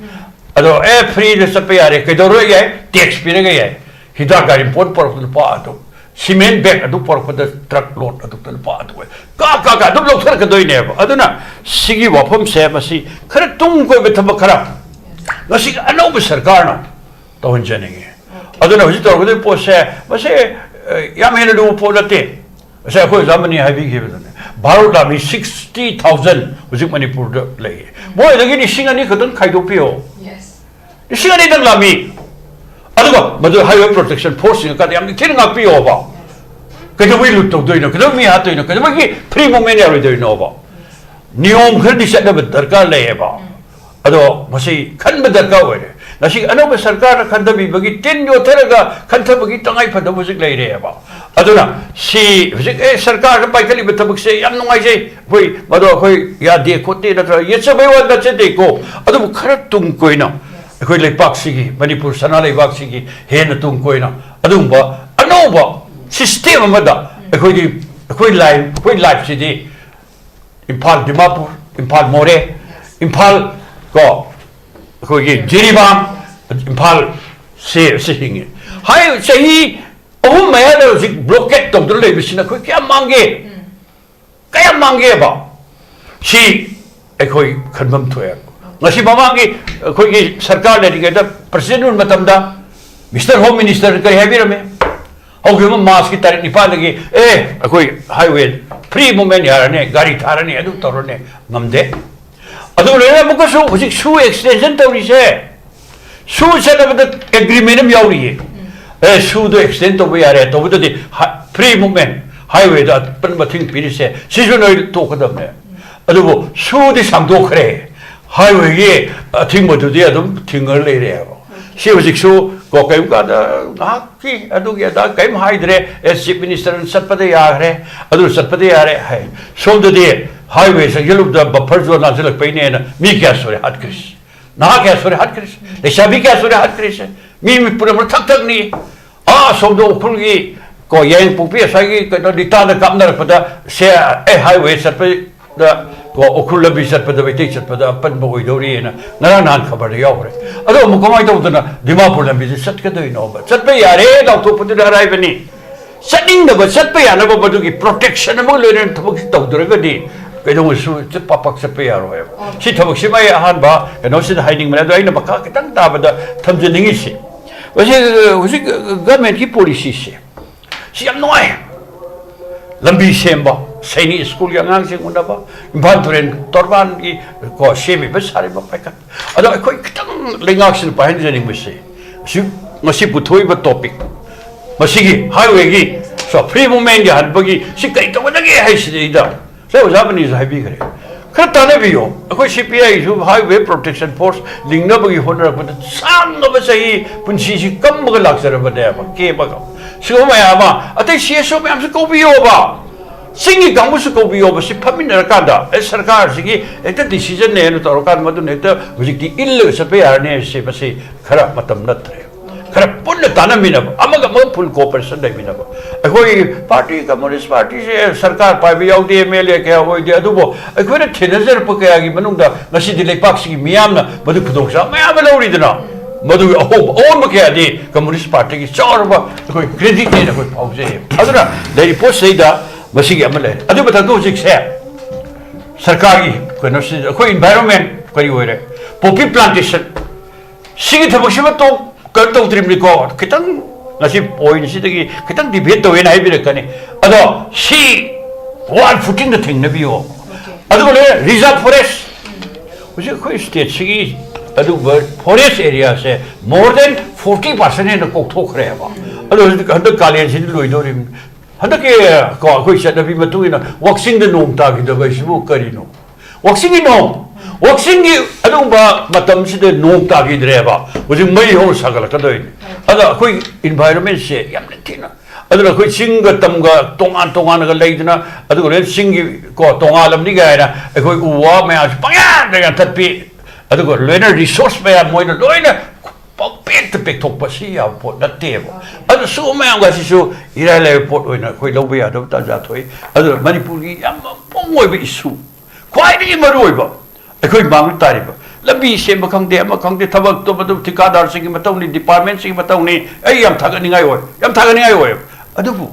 Ado free le sape yare ke doro ye tax pire ge ye. Hida gari pot por pa to cement bag adu por pada truck load adu tan pa adu ka adu lok thar ka doi ne ba aduna sigi wafam se masi khara tung koi be thab khara ngasi ano be sarkar na ton jane ge aduna hoji tor ko po se mase yam hena du po late ase ko zamani habi ge be bharat la mi 60000 hoji manipur da lai boy lagi ni singani khadon khaido pio yes ni singani dang la mi aduga madu highway protection force ka yam ni thin ngak pio ba kada wi lut to doino kada mi ha toino kada gi free moment ya doino ba niyom khar di sa da darkar lai ba ado masi khan ba darkar wa nasi ano ba sarkar khan da bi bagi tin jo theraga khan tha bagi tangai pha da musik lai re ba aduna si sarkar ka pai kali betabak se yam nungai je hoi mado khoi ya de khote da tra ye se bai wa da che de ko adu khara tung koina khoi lai pak sigi manipur sana lai pak sigi he na tung koina adu ba ano ba system ma da khoi life si de impal dimapur impal more impal ko khoi gi jiribam impal se hingi hai sahi oh maya da zik blockade tong do le bisina khoi kya mange ba si khoi khanbam thoya ngasi bamangi khoi gi sarkar le ri da president matam da mr home minister kari habirame ho gi mas ki tarik nipa lagi khoi highway free movement yarane gari tharane adu torone ngamde adu le na muka su zik su extension tawri se su se da agreement am yauri su do extend to we are to the free movement highway da pan bathing piri se seasonal to kadam ne adu su di sam do khre highway ye thing mo de adum thingal le re ba si zik su ko kai ka da ha ki adu ya da kai mai dre as chief minister satpade ya re adu satpade ya re hai so de highway se yeluk da buffer zone na zilak pe ne na mi kya sore hat kris na kya sore hat kris le shabi kya sore hat kris mi pura thak thak ni so do pulgi ko yang pupi sagi ko dita da kamna pada se highway sat pe da ko okul bi sat pada beti sat pada pan boi dori na nara nan khabar ya hore ado mu komai to na dimapur la bi sat ka doi no ba sat pe yare da to puti da rai bani setting da ba sat pe ya na ba du ki protection mo le ren thok to dor ga di ke dong su che papak sat pe ya ro si thok si mai han ba no si hiding ma da ina ba ka tang ta ba da tham je ningi si Wasi government ki policy se siam noi lambi semba saini school yang ang sing unda ba banturen torban ki ko semi besar ba pakat ado ko kitang lengak sin pa hen jening bese si masi puthoi ba topic masi gi highway gi so free movement ya han bagi si kai to na ge hai si da so zabani zai bi kare khar tane bi yo ko CPI su highway protection force lingna bagi honor ba sang ba sahi punsi si kam ba laksar ba da ba ke ba so ma ya ma atai CSO me am se ko bi yo ba singi gang su ko bi yo ba si phamin ra ka da sarkar sigi eta decision ne no tor kan madu ne ta hujik il se pe ar ne se ba se khara matam natre khara punna tana mina amaga mo full cooperation dai mina ba akoi party communist party se sarkar pa bi yaw de MLA ke hoi de adu bo akoi na thenazer pa ka gi manung da ngasi di lepak si miyam na madu khudok sa maya ba lori dina madu on ma ke adi communist party ki chor ba akoi credit ne akoi pause adura dai post sei da masi gi amale adu ba do jik se sarkar gi ko no si akoi environment kari hoi re poppy plantation sigi thabo shi ba to कर तो उतरी को कितन नसी point सी तकी कितन debate तो when I भी रखने अदो सी वन फुटिंग द थिंग नबी हो अदो ले रिजर्व फॉरेस्ट उसे कोई स्टेट सी अदो फॉरेस्ट एरिया से मोर देन 40% ने को ठोक रहे बा अदो हंद कालियन सी लोई दो रिम हंद के को कोई से नबी मतु इन वॉक्सिंग द नोम ता की दो इसबो करिनो वॉक्सिंग नो वॉक्सिंग की अदुबा मतम से नोम तागी द्रेबा उजिं मई हो सागल कदोइ अदा कोई एनवायरनमेंट से यामने थिना अदुना कोई सिंग तमगा तोंगान तोंगान ग लेदना अदु रे सिंग को तोंगालम नि गायना कोई उवा मे आज पंगा दगा तपि अदु को लेना रिसोर्स पे मोइना लोइना पेट पे थोपसी या पोट नतेबो अदु सो मे अंगा सिसु इराले पोट ओइना कोई लोबे या दब ता जा थोइ अदु मणिपुरी याम पोंगोइ बे इशू क्वाइटली मरोइबो अखोई मांग तारिबो लबी से मखंगदे मखंगदे थबक तो बदु ठिकादार सिंग मतौनी डिपार्टमेंट सिंग मतौनी ए याम थागनिंगाय होय अदुबु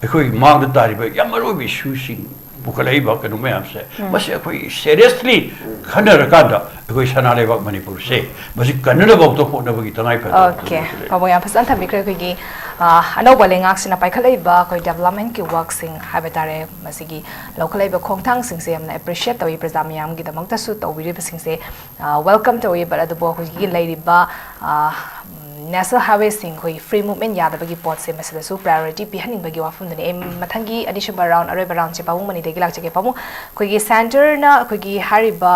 ꯑꯩꯈꯣꯏ ꯃꯥꯡꯗ ꯇꯥꯔꯤꯕ ꯌꯥꯝ ꯑꯔꯣꯏꯕ ꯏꯁꯨꯁꯤꯡ ꯄꯨꯈꯠꯂꯛꯏꯕ ꯀꯩꯅꯣ ꯃꯌꯥꯝꯁꯦ ꯃꯁꯤ ꯑꯩꯈꯣꯏ ꯁꯦꯔꯤꯌꯁꯂꯤ ꯈꯟꯅꯔꯀꯥꯟꯗ ꯑꯩꯈꯣꯏ ꯁꯅꯥ ꯂꯩꯕꯥꯛ ꯃꯅꯤꯄꯨꯔꯁꯦ ꯃꯁꯤ ꯀꯟꯅꯅꯕ ꯍꯣꯠꯅꯕꯒꯤ ꯇꯉꯥꯏꯐꯗꯕ Okay. Pabong yan pasan tabi kaya kaya ano ba lenga sina paikhalay ba kaya development ki work sing habi tare masigi local ba khongthang sing se amna appreciate tawi prajam yam gi damang ta su tawiri ba sing se welcome tawi ba adu bo koi lai ba national highway sing koi free movement yada bagi pot se masada su priority pi haning bagi wafum dani em mathangi addition round aroi round che pabong mani de gi lak che ke pabong koi gi center na koi gi hariba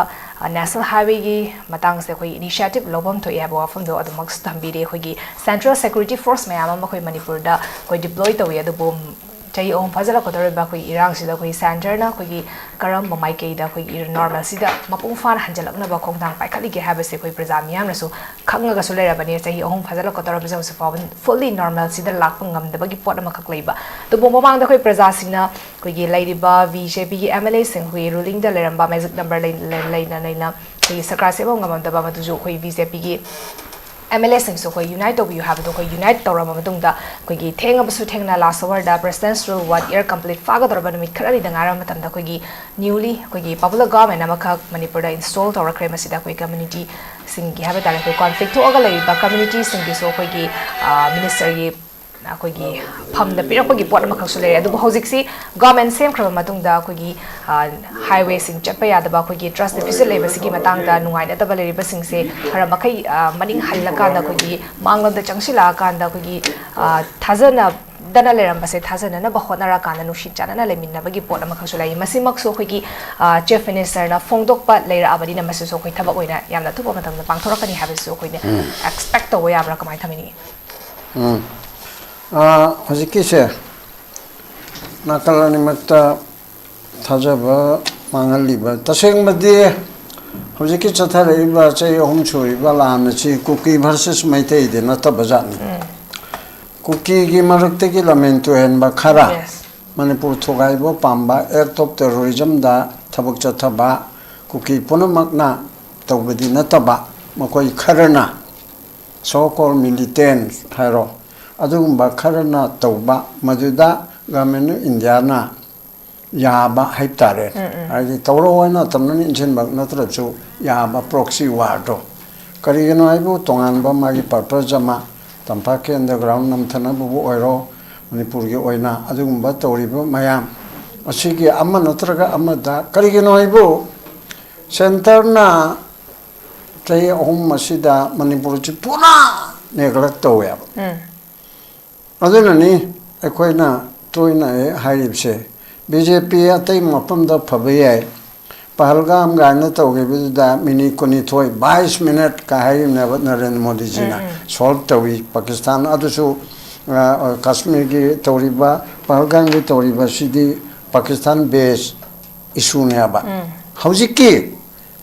national highway gi matang se koi initiative lobam to ya ba wafum do adamak stambi de koi gi central security force mayam ma koi manipur da koi deploy to ya do bom chai om phajala ko dore ba koi irang sida koi center na koi gi karam ba mai ke da koi normalcy da mapung fan hanjalak na ba khongdang pai khali ge have se koi prajam yam na su khanga ga su lera bani chai om phajala ko dore ba se fully normalcy da lak ngam da ba gi pot ma khak leiba to bom bang da koi praja singna koi gi lai ba vjp gi mla sing koi ruling da leram ba magic number lai koi sakra se ba ngam da ba ma tu jo koi vjp gi MLA sing so koi unite to you have to koi unite to ram matung da koi gi theng abasu theng na last hour da president's rule 1 year complete faga to ban mit khari da ngara matam da koi gi newly koi gi public government amakha manipur da install to rakre masida koi community sing gi have da koi conflict to aga lai ba community sing gi so koi gi minister gi koi gi pham da pirak koi gi pot amakha su le adu hojik si government sem khra matung da koi gi highway sing chapa ya da ba koi gi trust deficit le ba sigi matang da nungai da ba le ba sing se khara makai maning halaka da koi gi mangla da changsila kan da koi gi thazana dana leram ba se thazana na ba honara kan na nushi chana na lemin na ba gi pot amakha su lai masimak so koi gi chief minister na phongdok pa leira abadi na masu so koi thabak oina yamna thupa matam da pangthorakani habe so koi ne expect to ya bra kamai thamini hojiki nakala nimakta thajaba mangalliba taseng badi hojiki chathare ba chai hom chui ba lam chi Kuki versus Meitei de na tabajani Kuki gi marakte gi lamento hen ba khara manipur thogai bo pamba act of terrorism da thabak chathaba Kuki punamakna tawbadi na taba makoi kharana so called militant hairo adugumba kharana tawba maduda government India na yaba haiptare ai tawro na tamna inchen bak natra chu yaba proxy war do karigeno aibu tongan ba magi purpose jama tampa ke underground nam thana bu oiro manipur ge oina adugumba tawriba mayam asigi amma natraga amma da karigeno aibu center na tei hom masida manipur chi puna neglect tawya adunani ekoina toina hairibse BJP atai mapam da phabaya pahalgam gaina tawge da mini koni thoi 22 minute ka harim na Narendra Modi ji na solve tawi Pakistan adusu Kashmir gi tawriba pahalgam gi tawriba sidi Pakistan base issue ne aba hojiki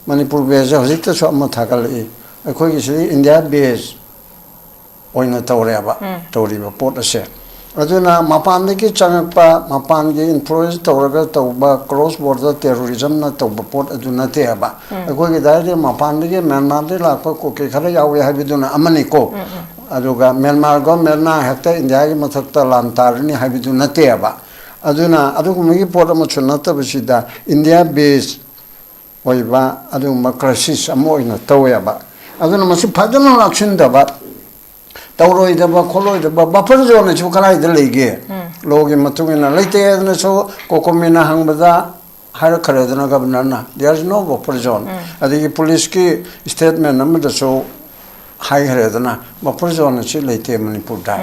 Manipur base hojikta so amma thakal e akhoi gi sidi India base oina tawre aba tawriba port ase aduna mapan de ki changpa mapan ge influence tawraga tawba cross border terrorism na tawba port aduna te aba agoi ge dai mapan de Myanmar de la ko ke khara yawe habiduna amani ko aduga Myanmar government na hakta India ge mathakta lantarni habiduna te aba aduna adugu mi port ma chunata bisida India base oiba aduma crisis amoina tawe aba aduna masi phadana lakshunda ba tawroi da ba kholoi da ba buffer zone chu khalai da lege logi matungina leite na so kokomina hangbada har khare da na governor na there is no buffer zone adi police ki statement nam da so hai hare da na buffer zone chi leite manipur da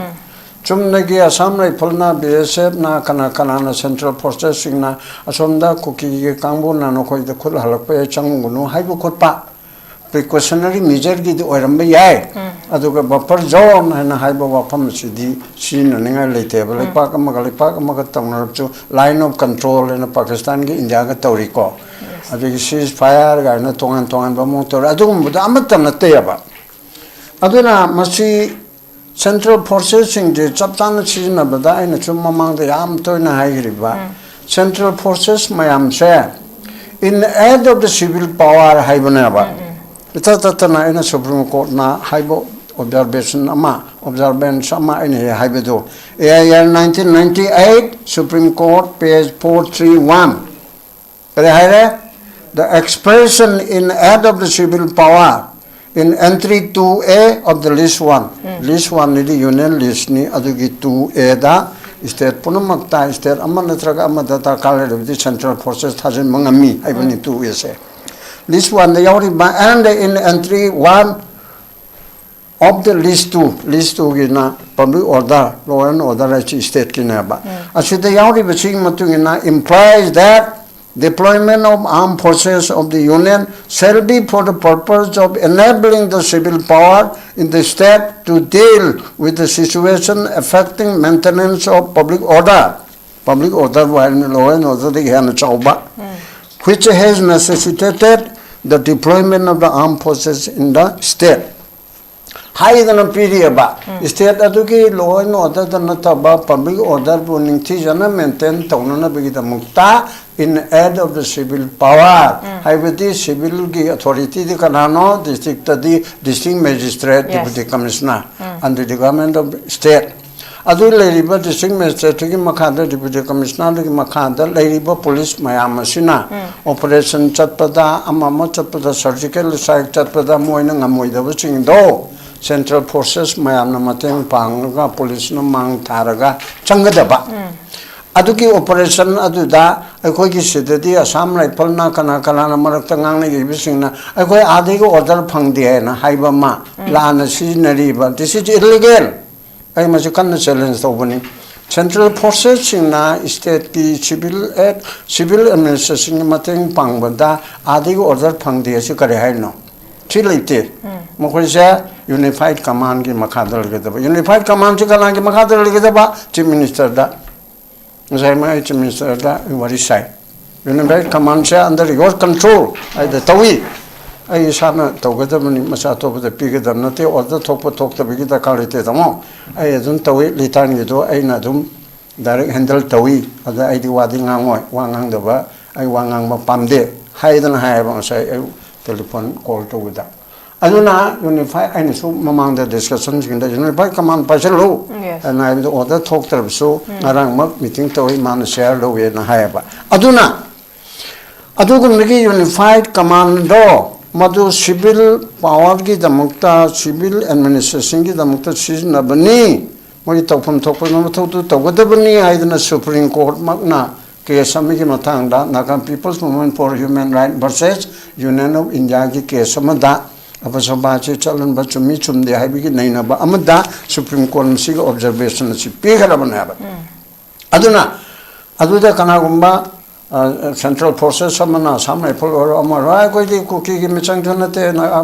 chumna gi Assam rifle na BSF na kana na central forces sing na asomda Kuki ge kangbu na no khoi da khul halak pa changunu hai bu khotpa precautionary measure gi oiram ba yai aduga buffer zone na haiba wafam sidi sin ninga leite ba lepak ama tamna chu line of control in Pakistan gi India ga tawri ko adugi ceasefire ga na tongan ba mo tor adugum da amatam na te ba aduna masi central forces sing de chaptan chi na ba da ina chu mamang da yam to na hairi ba central forces mayam se in aid of the civil power haibana ba ita na ina Supreme Court na haibo observation observance ini haibedo AIR 1998 Supreme Court page 431 the expression in aid of the civil power in entry 2A of the list 1 list 1 ni union list ni adugi 2A da state punamakta state amanatraga amadata kala the central forces thajin mangami haibani 2A se list 1 the yauri and in entry 1 of the list 2 gina public order law and order state kinaba ashita yauri baching matungina implies that deployment of armed forces of the union shall be for the purpose of enabling the civil power in the state to deal with the situation affecting maintenance of public order while law and order which has necessitated the deployment of the armed forces in the state. High than a period, state aduki law and order than nataba public order burning tijana maintain taunana begida mukta in aid of the civil power. High with the civil authority, the Kanano, district magistrate, deputy commissioner, under the government of state. Adu Lariba district magistrate, Makanda, deputy commissioner, Makanda, Lariba police, Mayamasina, operation Chatpada, Amama Chatpada, surgical strike Chatpada, Moinang Amoida, watching do. Central forces mayamna mateng panga police no mang tharaga changadaba aduki operation aduda akoi gi sidadi assam rifle na kana kana marakta ngang ne gi singna akoi adi go order phangde na haiba ma lana sinari ba this is illegal ai ma kan challenge to bani central forces singna state ki civil administration mateng pangbada adi go order phangde si kare hai no Chilite, Mokoja, Unified Command Makadal Gedaba. Unified Command Chikalan Makadal Gedaba, Chief Minister da. Zama, Chief Minister da, very shy. Unified Command under your control, the Tawi. I sana Togadam Masato of the Pigadamate or the Topo talk the Bigita Kalitamo. I don't Tawi, Litan Yido, Ainadum, direct handle Tawi, other ID Wading Wang Daba, I Wang Pamde, higher than higher, say. Telephone call to with that. Aduna unify and so among the discussions in the unified command Pajalo and I the other talk to so Narang meeting to him and share low in Hayaba. Aduna Adugungi unified commando Madu civil power gi the Mukta civil administration gi the Mukta season abani Morito from Tokono to Togodabani I the Supreme Court Magna. Kesamiki Matanga, Nagan People's Movement for Human Rights versus Union of India Kesamada, Abasabachi, Chalan Bachumichum, the Habiki Nainaba, Amada, Supreme Court Music Observation, Pigarabanaba. Aduna Kanagumba, Central Forces, Samana, Samai Polo, Amara, Kuki and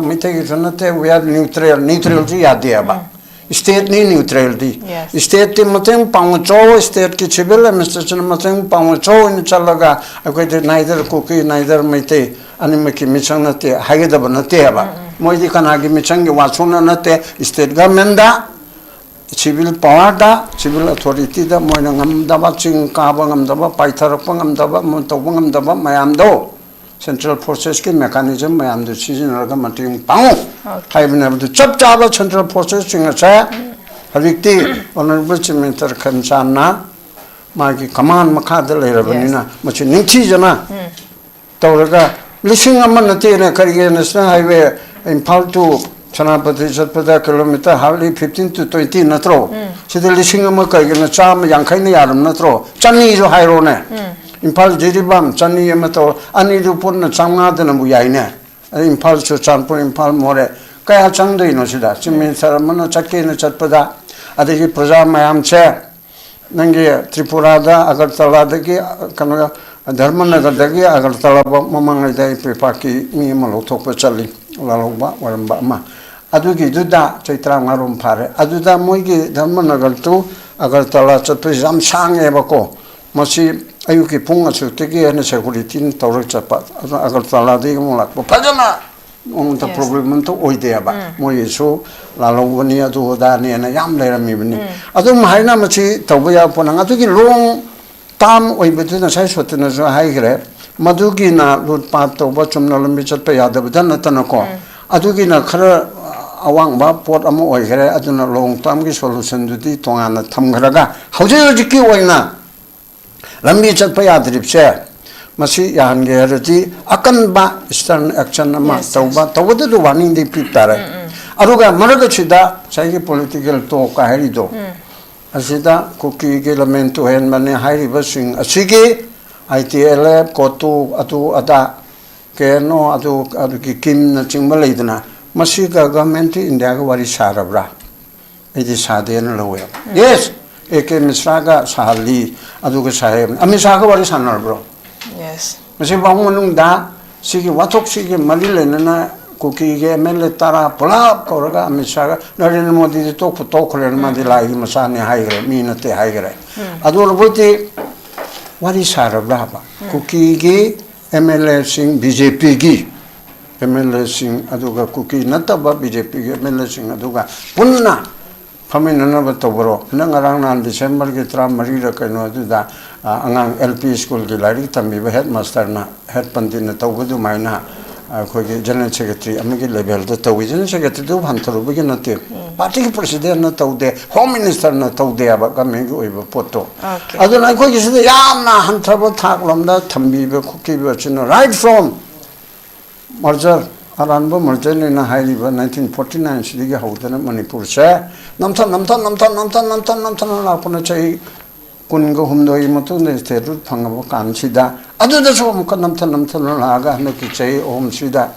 Meitei, we have neutrality Adiaba. State ni neutrality. State ti mateng pangacho, state ki civil administration mateng pangacho in chalaga. Akwai neither Kuki, neither Meitei, animaki michang nate, haidaba nate aba. Moidi kanagi michang wachuna nate, state government da, civil power da, civil authority da, moinangam daba ching kabangam daba, paitharapangam daba, montobangam daba, mayam do. Central forces ki mechanism mayam do season raga mating pango. I will have to chop chaba central forces in a chair. Havicti, Honorable Minister Khemchand na, Magi command Makadal Rabanina, much in Nitijana. Tauraga, listening a manati and a career national highway in Paltu, Chanapati, Satpada kilometer, hardly 15 to 20 natro. See the listening a maka in a charm, Yankani Adam natro. Chani is a hyrone. Impal Jiribam, Chani Yamato, Anidu Puna Changa than a Buyaina. Impal Champo, Impal More, Kaya Changdo Inosida, Chimi Saramana Chaki and Chatpada, Adiki Praja Mayam Chair, Nangi Tripurada, Agartala Dagi, Kanaga, Dharmana Dagi, Agartala, Mamanga Day, Pipaki, Mimalo Topachali, Laloba, Warambama. Aduki Duda, Chaitrangarum Pare, Aduda Muigi, Dharmana Galtu, Agartala Chapizam Sang Evako, Masi. Ayuki punga suteki and security in Torachapa, Agartala, Mulak, Pajana, on the problem to Oideaba, Moyeso, Lalovania to Dani and a yam later mibini. Adum Haina Machi, Tawaya Ponangatuki long time way between a size of the high grade, Madugina, Lud Pato, Bachum Nolamicha Payada, Dana Tanako, Adugina Kara awang ba pot amo oigre aduna long term gi solution dudi tongana thamgraga hauji oina lambi chatpa yadripse masi yahan ge rati akan ba stern action ama tawba du warning de pitare aruga maraga chida sai political to ka herido asida kuki ge lamento hen mane hairi basing asigi ITL kotu atu ada keno atu ki kim na chingba leidna masi ga government india ga wari sarabra edi sadena lowe yes eke misraga sahali adu ga saheb amisa ga wari sanar bro yes masi bang manung da sigi watok sigi malile na kuki ge mele tara pula koraga amisa ga narendra modi to puto khlen ma di lai masane haigre minate haigre adu roboti wari sarabra ba kuki ge MLA sing BJP gi MLA sing aduga kuki nataba BJP gi MLA sing aduga punna phaminana ba tobro nangarang nan December gi tra mari ra kaino aduda angang LP school gi lari tambi ba headmaster na head pandin na tawgudu maina khogi general secretary amagi level da tawi general secretary do bhantaru bi na te party president na tawde home minister na tawde aba government gi oiba poto aduna khogi sida yamna hanthaba thak lomda thambi be khoki be chino right from merger aranbo merger na hairi ba 1949 sidigi hawdana manipur se namthan la pona chai kungo humdoi matu ne steru phangabo kam sida aduda so mukha namthan laga no ki chai om sida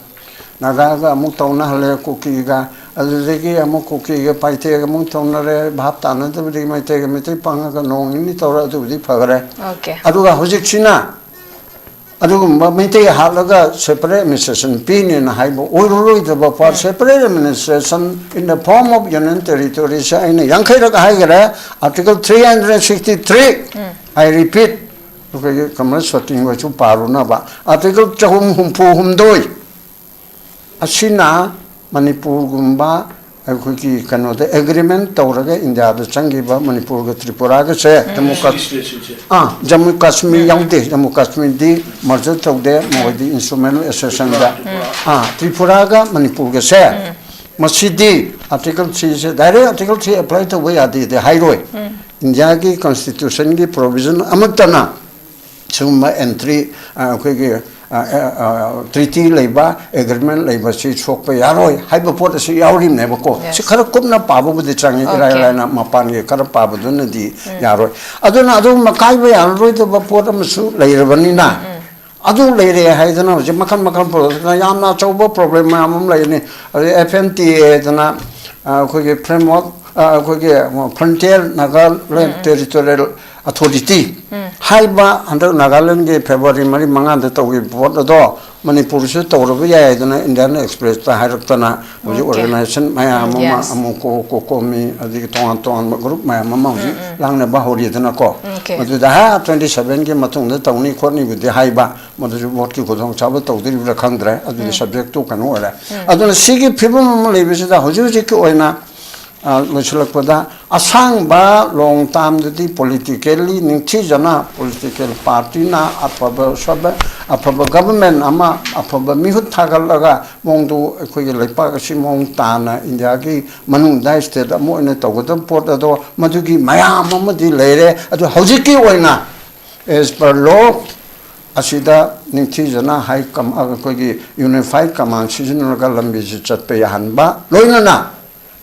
naga ga muk tawna hale kuki ga adudegi amuk kuki ga paite ga muk tawna re bhap tana de bi mai te ga mete panga ga nong ni tawra du di phagare okay aduga hojik china aduga mete halaga separate administration pin in haibo oiroi the for separate administration in the form of union territories in yankai ra haigare article 363 I repeat okay kamar SOTIN wa chu paruna ba article chahum humdoi asina manipur gumba akhoi kano de agreement tawraga india da changiba manipur ga tripura ga se jammu kashmir yaude jammu kashmir di merger tawde moidi instrumental association da tripura ga manipur ga se masidi article 3 se direct article 3 apply to way adi de highway india ki constitution ki provision amatana summa entry akhoi treaty labor agreement labor si chokpa yaroi haiba pot si yaurim ne bako si khara kumna pabu bu de changi ira na mapan ge khara pabu dun di yaroi aduna adu makai ba yaroi to ba pot amsu leirabani na adu leire haidana je makan pro yamna chauba problem amam leine FNTA dana khoi framework khoi frontier Nagaland territorial authority haiba under Nagaland ge February mari manga de to ge board do manipur se to ro ya idana Indian Express ta hairatana uji organization maya mama amuko mi adi ton group maya mama uji langna ba hori dana ko madu da 27 ge matung de tawni khorni bu de haiba madu ju board ki godong chaba to diri bra khangdra adu subject to kanu ora aduna sigi phibum lebise da hoji ki oina lochulakpada asang ba long term the politically ningchi jana political party na apaba government ama apaba mihut thagalaga mongdu khoi lepa ka simong tana india ki manung dai state amo ine togodam port ado madugi mayam amadi leire adu hojiki oina as per law asida ningchi jana high khoi unified command seasonal ga lambi chatpe yahanba loinana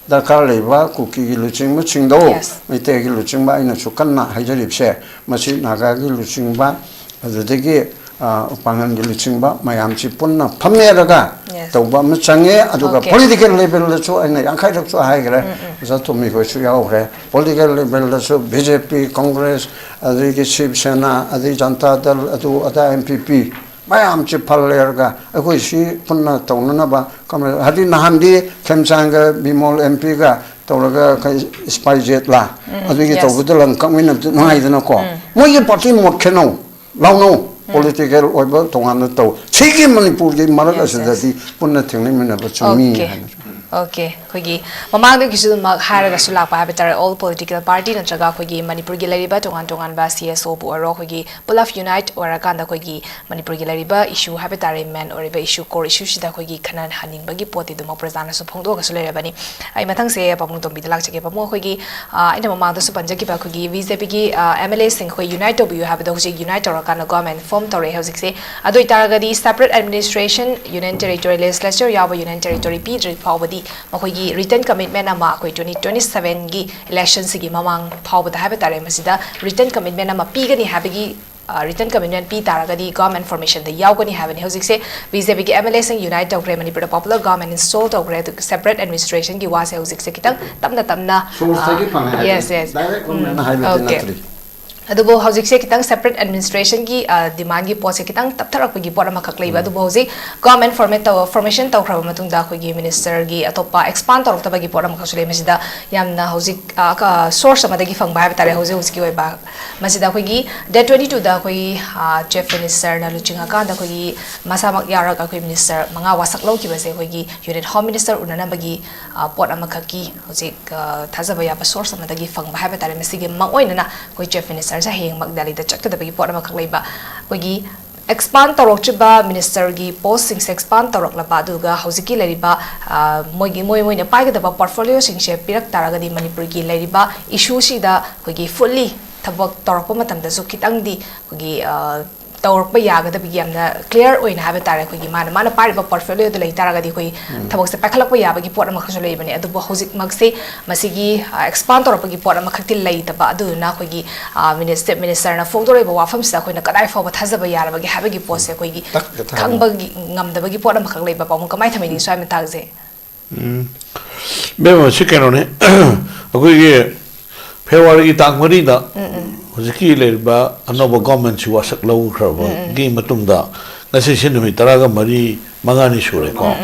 darkar leba kuki gi luching ma chingdo mite gi luching ba ina chukanna haijaripse masi naga gi luching ba adudegi upangan gi luching ba mayam chi punna phameraga tawba ma change aduga political level la chu aina yankhai rak chu haigre za to mi ko chu yaure political level la chu BJP Congress adigi SHIV SENA adi Janata Dal adu ada MPP mayam chi phallerga akoi si punna tawnana ba kamra hadi nahandi Khemchand ga Bimol MP ga tawraga spy jet la adugi tawbudalang kamina nai dana ko moi party mot kheno lawno political oiba tongan taw sigi manipur gi maraga sedati punna thengni mina ba chumi Okay, Kugi. Mamang the Kisu Mag Haraga Sulak Habitare, all political party, and Chaga Kugi, Manipuri Lariba, Tongan Ba, CSO, or Kugi, Pulaf Unite, or Aganda Kugi, Manipuri Lariba, issue Habitare man, or River issue core issue, Shida Kugi, Kanan, Haning Bagi Poti, the Moprezana, Supondo, Solarabani. I Matang say about Mutombi, the Lachaki, Mokogi, in the Mamma, the Supanjaki Bakugi, Vizepigi, MLA Sing, Unite, you have those Unite or Akana government, form Torre House, say, Ado Taragadi, separate administration, Union Territory Legislature, Yaba Union Territory P. Poverty. Makogi written commitment ama koi 2027 gi election sigi mamang phawbada habitare masida written commitment ama pigani habigi written commitment pi taragadi government formation the yaugani habani hojikse BJP gi MLA sing unite tawre Manipur popular government install tawre separate administration gi wase hojikse kitang tamna yes direct okay adubo hojikse kitang separate administration gi demand gi pose kitang taptharak gi pora makak leiba adubo hojik government formation tawkhra matungda khoi gi minister gi atopa expand torok tabagi pora makak sule masida yamna hojik source amadagi fangba ba tare hojik hojik oi ba masida khoi gi day 22 da khoi chief minister na luchinga ka da khoi masamak yara ka khoi minister manga wasak lo ki base khoi gi unit home minister unana bagi pot amakak ki hojik thajaba ya ba source amadagi fangba ba tare masigi mangoina na khoi chief minister sa heng magdali da chakta da bagi pot makak leiba khoi gi expand torok chiba minister gi post sing expand torok la baduga hojiki lariba moi na pai ga da portfolio sing she pirak taraga di Manipur gi lariba issue si da hogi fully thabak torok pa matam da su kitang di hogi torok pa yaga da bigam clear oin have tare hogi mana pari ba portfolio da lai taraga di hoi thabak se pakhalak pa yaba gi pot ma khasole bani adu ba hojik mag se masigi expand torok pa gi pot ma khaktil lai ta ba adu na hogi minister na phone dore ba wafam sa khoi na kadai fa ba thajaba yara ba gi have gi post se hogi khang ba gi ngam da ba gi pot ma khak lai ba mu kamai thamai ni swai me tag je Bema chicken okay February tang mari da hojiki leba anoba government chi wasak lo khraba gi matungda ngasi sinumi taraga mari mangani sure ko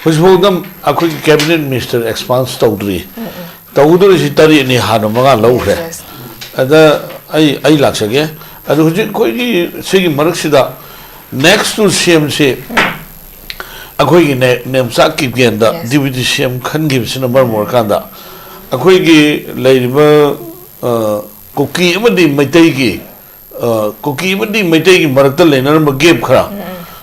hojbodam akoi cabinet minister expanse tawdri si tari ni hano manga lo khre ada ai laksage adu hojik koi gi sigi maraksida next to CM se akoi gi nemsa ki genda deputy CM khan gi sina bar mor kanda akoi gi leiba Kuki And Meitei gi Kuki And Meitei gi marakta lenar ma gap khara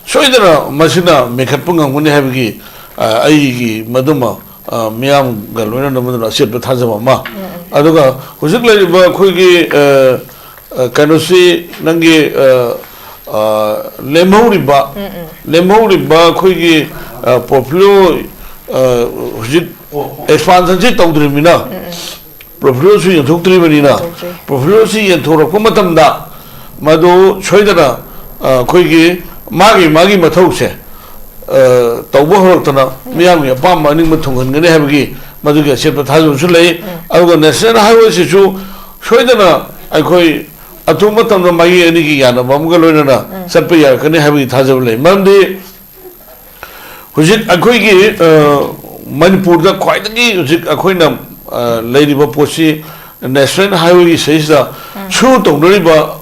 soidara masina mekhapung nguni habigi ai gi maduma miyam galwena namudra set pa thajama ma aduga hujik leiba khoi gi kanosi nangi lemhori ba khoi gi popular hujik expansion ji tawdri mina Profilo su yanthok tri bani na profilo si yanthok ko matam da madu choidana khoi gi magi mathau se tawbo horok tana miyam ya pam mani mathung ngane habgi madu ge set thaju su lei aduga national highway si su choidana ai khoi atu matam da magi ani gi yana bamga loina na satpe ya kane habgi thaju lei mamde hujik akhoi gi Manipur da khwaidagi hujik akhoi na lady ba posi national highway says da chu tongdori ba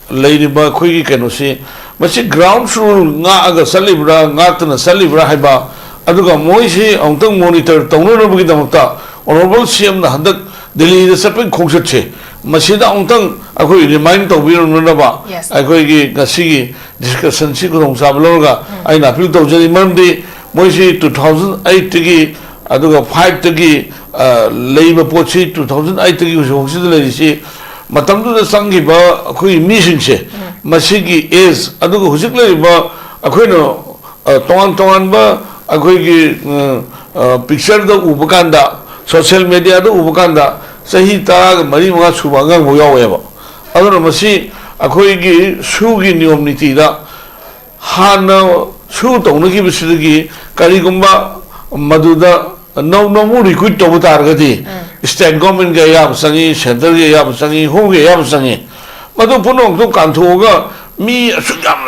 lady ba khoi gi kenosi masi ground rule nga aga salibra nga tana salibra haiba aduga moisi angtang monitor tongno no bugi damta honorable CM na handak delhi da sapin khongsat che masi da angtang akhoi remind to biro no ba akhoi gi gasi gi discussion si ko sa bloga ai na pil to jani mamdi moisi 2008 gi aduga 5 gi leiba pochi 2008 gi hosida leisi matamdu da sangi ba khoi mission che masigi is aduga hosik leiba akhoi no tongan ba akhoi gi picture da ubakanda social media da ubakanda sahi ta mari mga subanga mo yawe ba aduna masi akhoi gi sugi niyom niti da hana su tongna gi bisigi karigumba maduda no mu recruit to butargati state government ga yab sangi center ga yab sangi ho ga yab sangi madu punong to kanthoga mi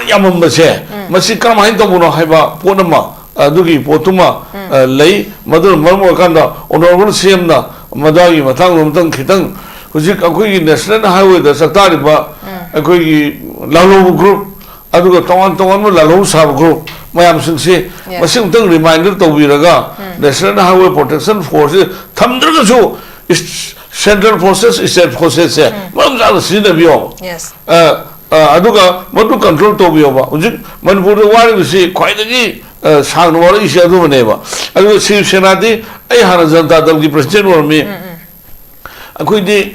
yamam base masi kam hain to buno haiba ponama adugi potuma lei madu marmo kanda honorable CM na madagi matang khitang hujik akoi national highway da secretary ba akoi lalo group aduga tongan lalo sab group mayam singsi masing tang reminder to biraga National Highway Protection Force thamdraga chu central process is a process mam za sin da biyo yes aduga matu control to biyo ba ujik manipur da wari si khwai da gi sang no ri sia du ne ba adu SHIV SENA di ai hana janata dal gi president war me akoi di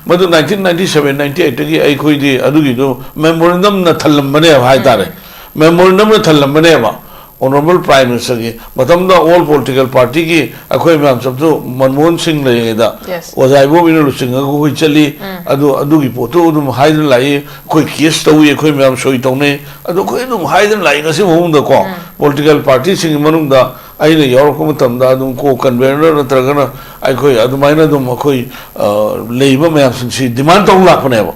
madu 1997 98 gi ai khoi di adu gi do memorandum na thalam bane hai tare memorandum na thalam bane ba Honorable Prime Minister ki matam da all political party ki akhoi mam sab to Manmohan Singh le da wajaibo min lu singh ko koi chali adu gi poto dum haidin lai koi case to ye khoi mam soi to ne adu khoi dum haidin lai ngasi hum da ko political party sing manung da ai ne yor ko matam da dum ko convener na tragana ai khoi adu maina dum khoi leiba mam sing si demand to lak ne ba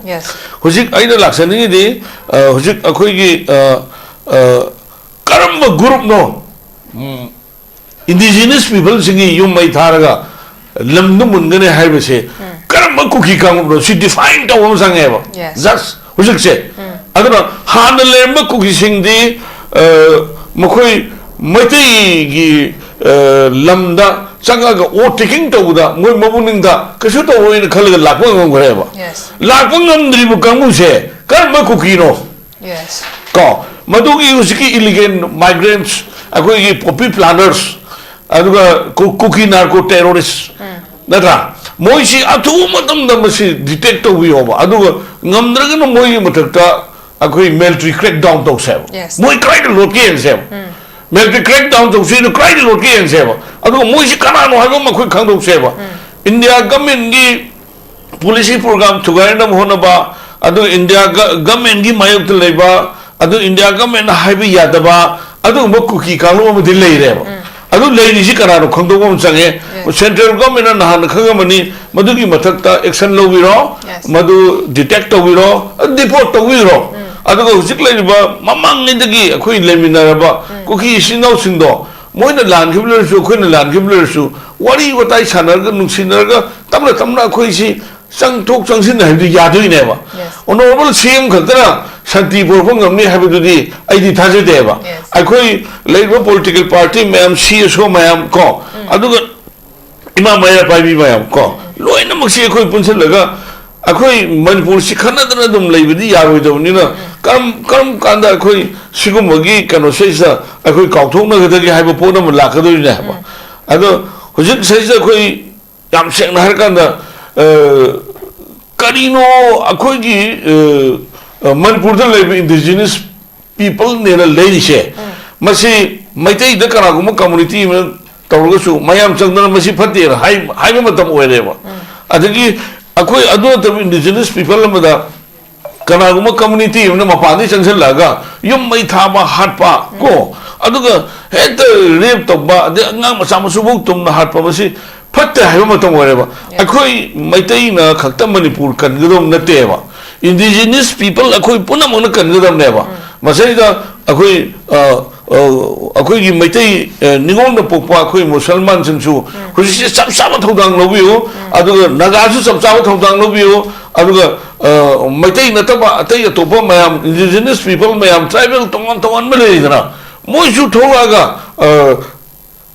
hujik ai na laksani di hujik akhoi gi Karamba group no indigenous people singi yum mai tharaga lamdu mungane haibe se karamba kuki kang no she defined to wam sang eba just hujik se adana hanlemba kuki sing di makoi Meitei gi lamda changa ga o taking to da moi mabuning da kasu to oin khalaga lakwa ngam greba lakwa ngam dri bu kamu se karamba kuki no ko Madugi usiki illegal migrants, akogi poppy planners, aduga cookie narco terrorists. Natra, moishi atu matam damasi detect to be over. Aduga ngamdragan moi matakta, akoi military crackdown to save. Moi cried a loki and save. Military crackdown to see the cried a loki and save. Aduga moishi kanano hagama quick hand of save. India government gi policy program to guide them honaba, adu India government gi mayok to labor. Adu India government haibi yadaba adu mo cookie kalu mo dilai reba adu lei ni sikara ro khongdo mo change central government na han khagamani madu gi mathakta action lo biro madu detect to biro deport to biro adu go sik lei ba mamang ni dagi khoi lemina ba cookie sinau singdo moina lan khibler su khoi na lan khibler su wari watai sanar ga nungsinar ga tamna khoi si sang thok sang sin hai di yadui ne ba honorable CM khatra Santi Borfong ni have to di ID Tajadeva. I quite labor political party, ma'am, CSO, ma'am, co. Aduga Imam Maya Pabi, ma'am, co. Loina Maxi, Punsaga, a quay Manipur, Sikanadum Labidi, Yaru, Nina, come, Kanda, Koi, Sigumagi, Canosesa, a quay Kautuna, the Hypoponum, Lakadu Napa. I know, who says a quay Yam Shang Harkanda, Carino, a quay. Manipur the indigenous people near a lady share. Masi Meitei the Karaguma community Taurusu, Mayam Chandana Masi Patir, Haimatam wherever. I think Akoi Adu indigenous people Lamada Karaguma community, Mapani Chanselaga, Yum Maitama Hatpa, go. Aduga had the rape of the Namasamasu the Hatpa Masi, Pata Haimatam wherever. Akoi Meitei Kakta Manipur can go on the Teva. Indigenous people akoi puna mona kangadam neba masai da akoi gi Meitei ningong na pokpa akoi Musliman singsu husi sab thodang lobiyo aduga naga su sab thodang lobiyo aduga Meitei na taba atai topa mayam indigenous people mayam tribal tongan mele dana moi su thoga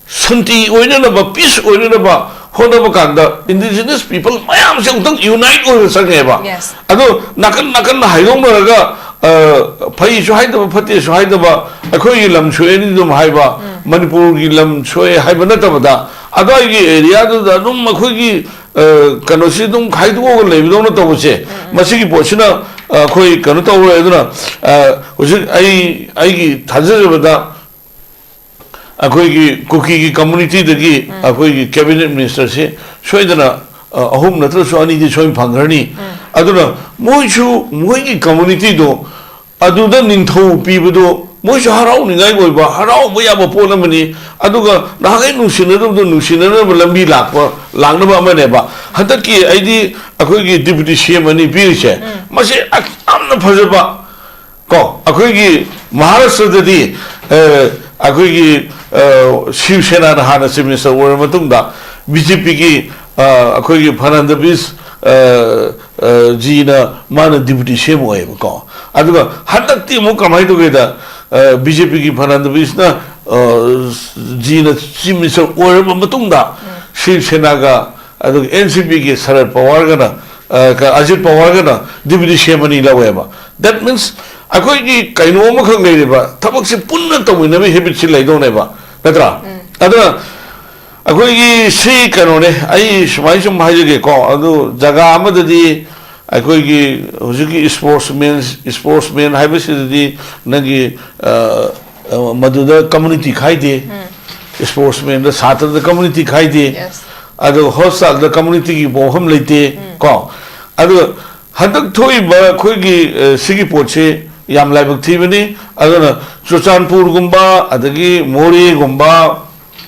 santi oina na ba peace oina na ba honaba kanda indigenous people mayam se utang unite or sangeba ado nakan haidong raga phai su haidaba phate su haidaba akhoi lam chue ni dum haiba Manipur gi lam chue haiba na tabada ado gi area do da dum akhoi gi kanosi dum khaidu go lebi na to se masigi pochina akhoi kanu to eduna hoji ai gi thajabada Akhoi Kuki community dagi akhoi cabinet minister se soidana ahum natra so ani di soim phangarni aduna moi gi community do aduda ningthau pibudo moi su harau ningai goi ba harau ba ya ba pona mani aduga nagai nusinadum do nusinana lambi lakpa langna ba mane ba hadaki aidi akhoi gi deputy CM ani bi che mase amna phajaba ko akhoi gi Maharashtra dadi akhoi gi SHIV SENA na hana Chief Minister wara matungda BJP ki akhoi gi Fernandez ji na mana deputy CM oye ko aduga hadakti mo kamai to geda BJP ki Fernandez na Gina Chimis or Matunda Shiv Sena ga NCP ki Sarad Pawar ga na Ajit Pawar ga na Deputy Chairman laweba. That means akoi ki kaino ma khang nei ba thabak se punna tawina bi habit si lai do ne ba natra adra akoi ki si kano ne ai smai sum hai ge ko adu jaga amadadi akoi ki hujiki sportsman hai ba si di nagi maduda community khai de sportsman da satra da community khai de adu hostel da community ki boham leite ko adu hadak thoi ba khoi ki sigi poche yam laibak thibani aduna Chochanpur gumba adagi Mori gumba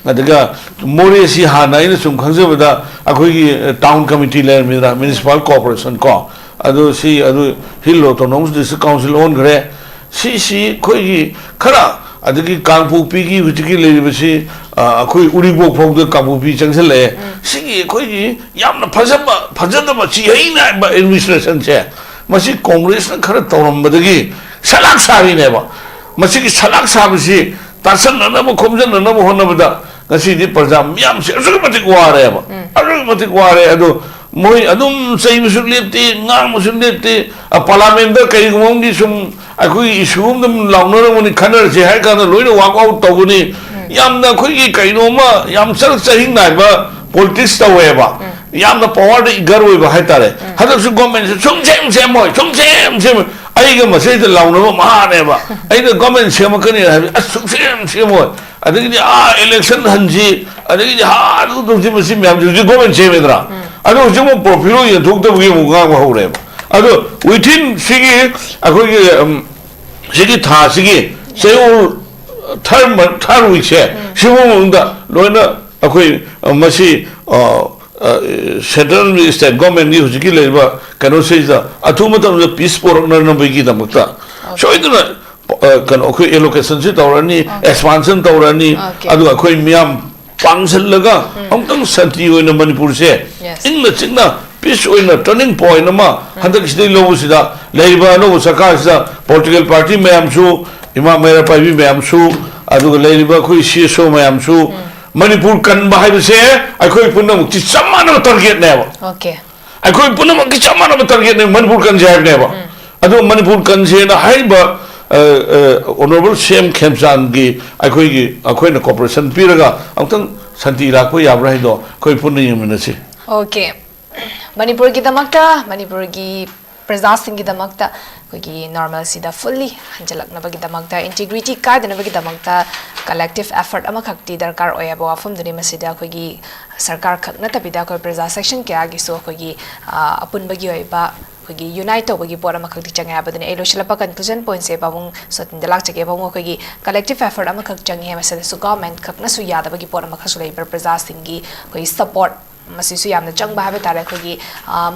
adaga Mori si hana ina sum khangzabada akhoi ki town committee layer midra municipal corporation ko adu si adu hillo to noms district council on gre si khoi ki khara adagi Kangpu pi ki hujiki leibasi akhoi Uribok phok da Kangpu pi changsel le si khoi ki yamna phajaba chi haina ba administration che masi congress na khara tawram badagi salak sabi ne ba masi ki salak sabi si tarsan na ba khomjan na ba hona bada ngasi di parja myam se asu matik ware ba asu matik ware adu moi adum sei musul lepti ngang musul lepti a parliament da kai gumong gi sum akhui isum dum launor moni khanar se hai ka loina walk out tawuni yam na khoi ki kai no ma yam sal sahing nai ba politics tawe ba yam na power da igar oi ba hai tare hadak su government se chung sem ai ga masai da launor ma ne ba ai da government se ma kani sem mo adagi election hanji adagi adu dum ji masi myam ji government se medra adu ji mo profilo ye thok da bugi mo ga ba hore adu within sigi akoi sigi tha sigi seul third week se shimu da loina akoi masi central state government ni hujiki leba kano se da athuma tam peace por na bigi da makta so iduna kan akoi allocation se tawrani expansion tawrani adu akoi miam pangsel laga amtang santi oina manipur se inna chingna peace oina turning point ma handak sidai lobu sida leiba no sarkar sida political party mayam su ima mera pai mayam su adu leiba khoi CSO mayam su Manipur kan bahai se akoi punam ki samana target ne ba okay akoi punam ki samana target ne Manipur kan jai ne ba adu Manipur kan se na hai ba honorable CM Khemchand gi akoi na cooperation piraga amtang santi ra ko yabra hi do koi punni yemna se okay Manipur ki damakta Manipur gi प्रजा सिंह दमकता कोई normalcy दा fully hanjalak na bagi damakta integrity ka dana bagi damakta collective effort ama khakti darkar oya ba wafam duni masida kogi sarkar khakna tabida koi praja section ke agi so kogi apun bagi oi ba kogi unite bagi pora ma khakti changa ba duni elo shlapa conclusion point se ba mung sotin dalak chage ba mung kogi collective effort ama khak changi masada su government khakna su yada bagi pora ma khasulai praja singi koi support masisu yamna changba habe tare khogi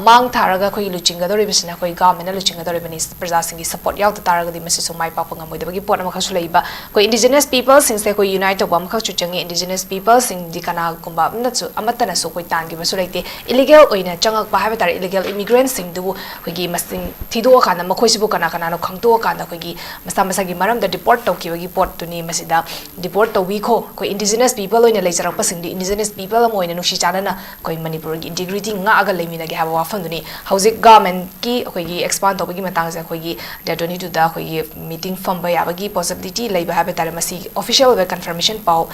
mang tharaga khoi luchinga dori bisina khoi government na luchinga dori bani praja singi support yaw taraga di masisu mai pa panga moida bagi pona ma khasu leiba khoi indigenous people since they khoi unite bam kha chu changi indigenous people sing di kana kumba na chu amata na so khoi tangi basu leite illegal oina changak pa habe tare illegal immigrants sing du khogi masing thido kana ma khoi sibu kana kana no khangto kana khogi masa gi maram da deport to ki bagi port tu ni masida deport to wi kho khoi indigenous people oina leijarak pa sing di indigenous people am oina nushi chana na koi Manipur ki integrity nga aga leimina ge hawa wafam duni hauzik government ki koi gi expand to bagi matang se koi gi datoni to da koi gi meeting form ba ya bagi possibility leiba habe tare masi official web confirmation pau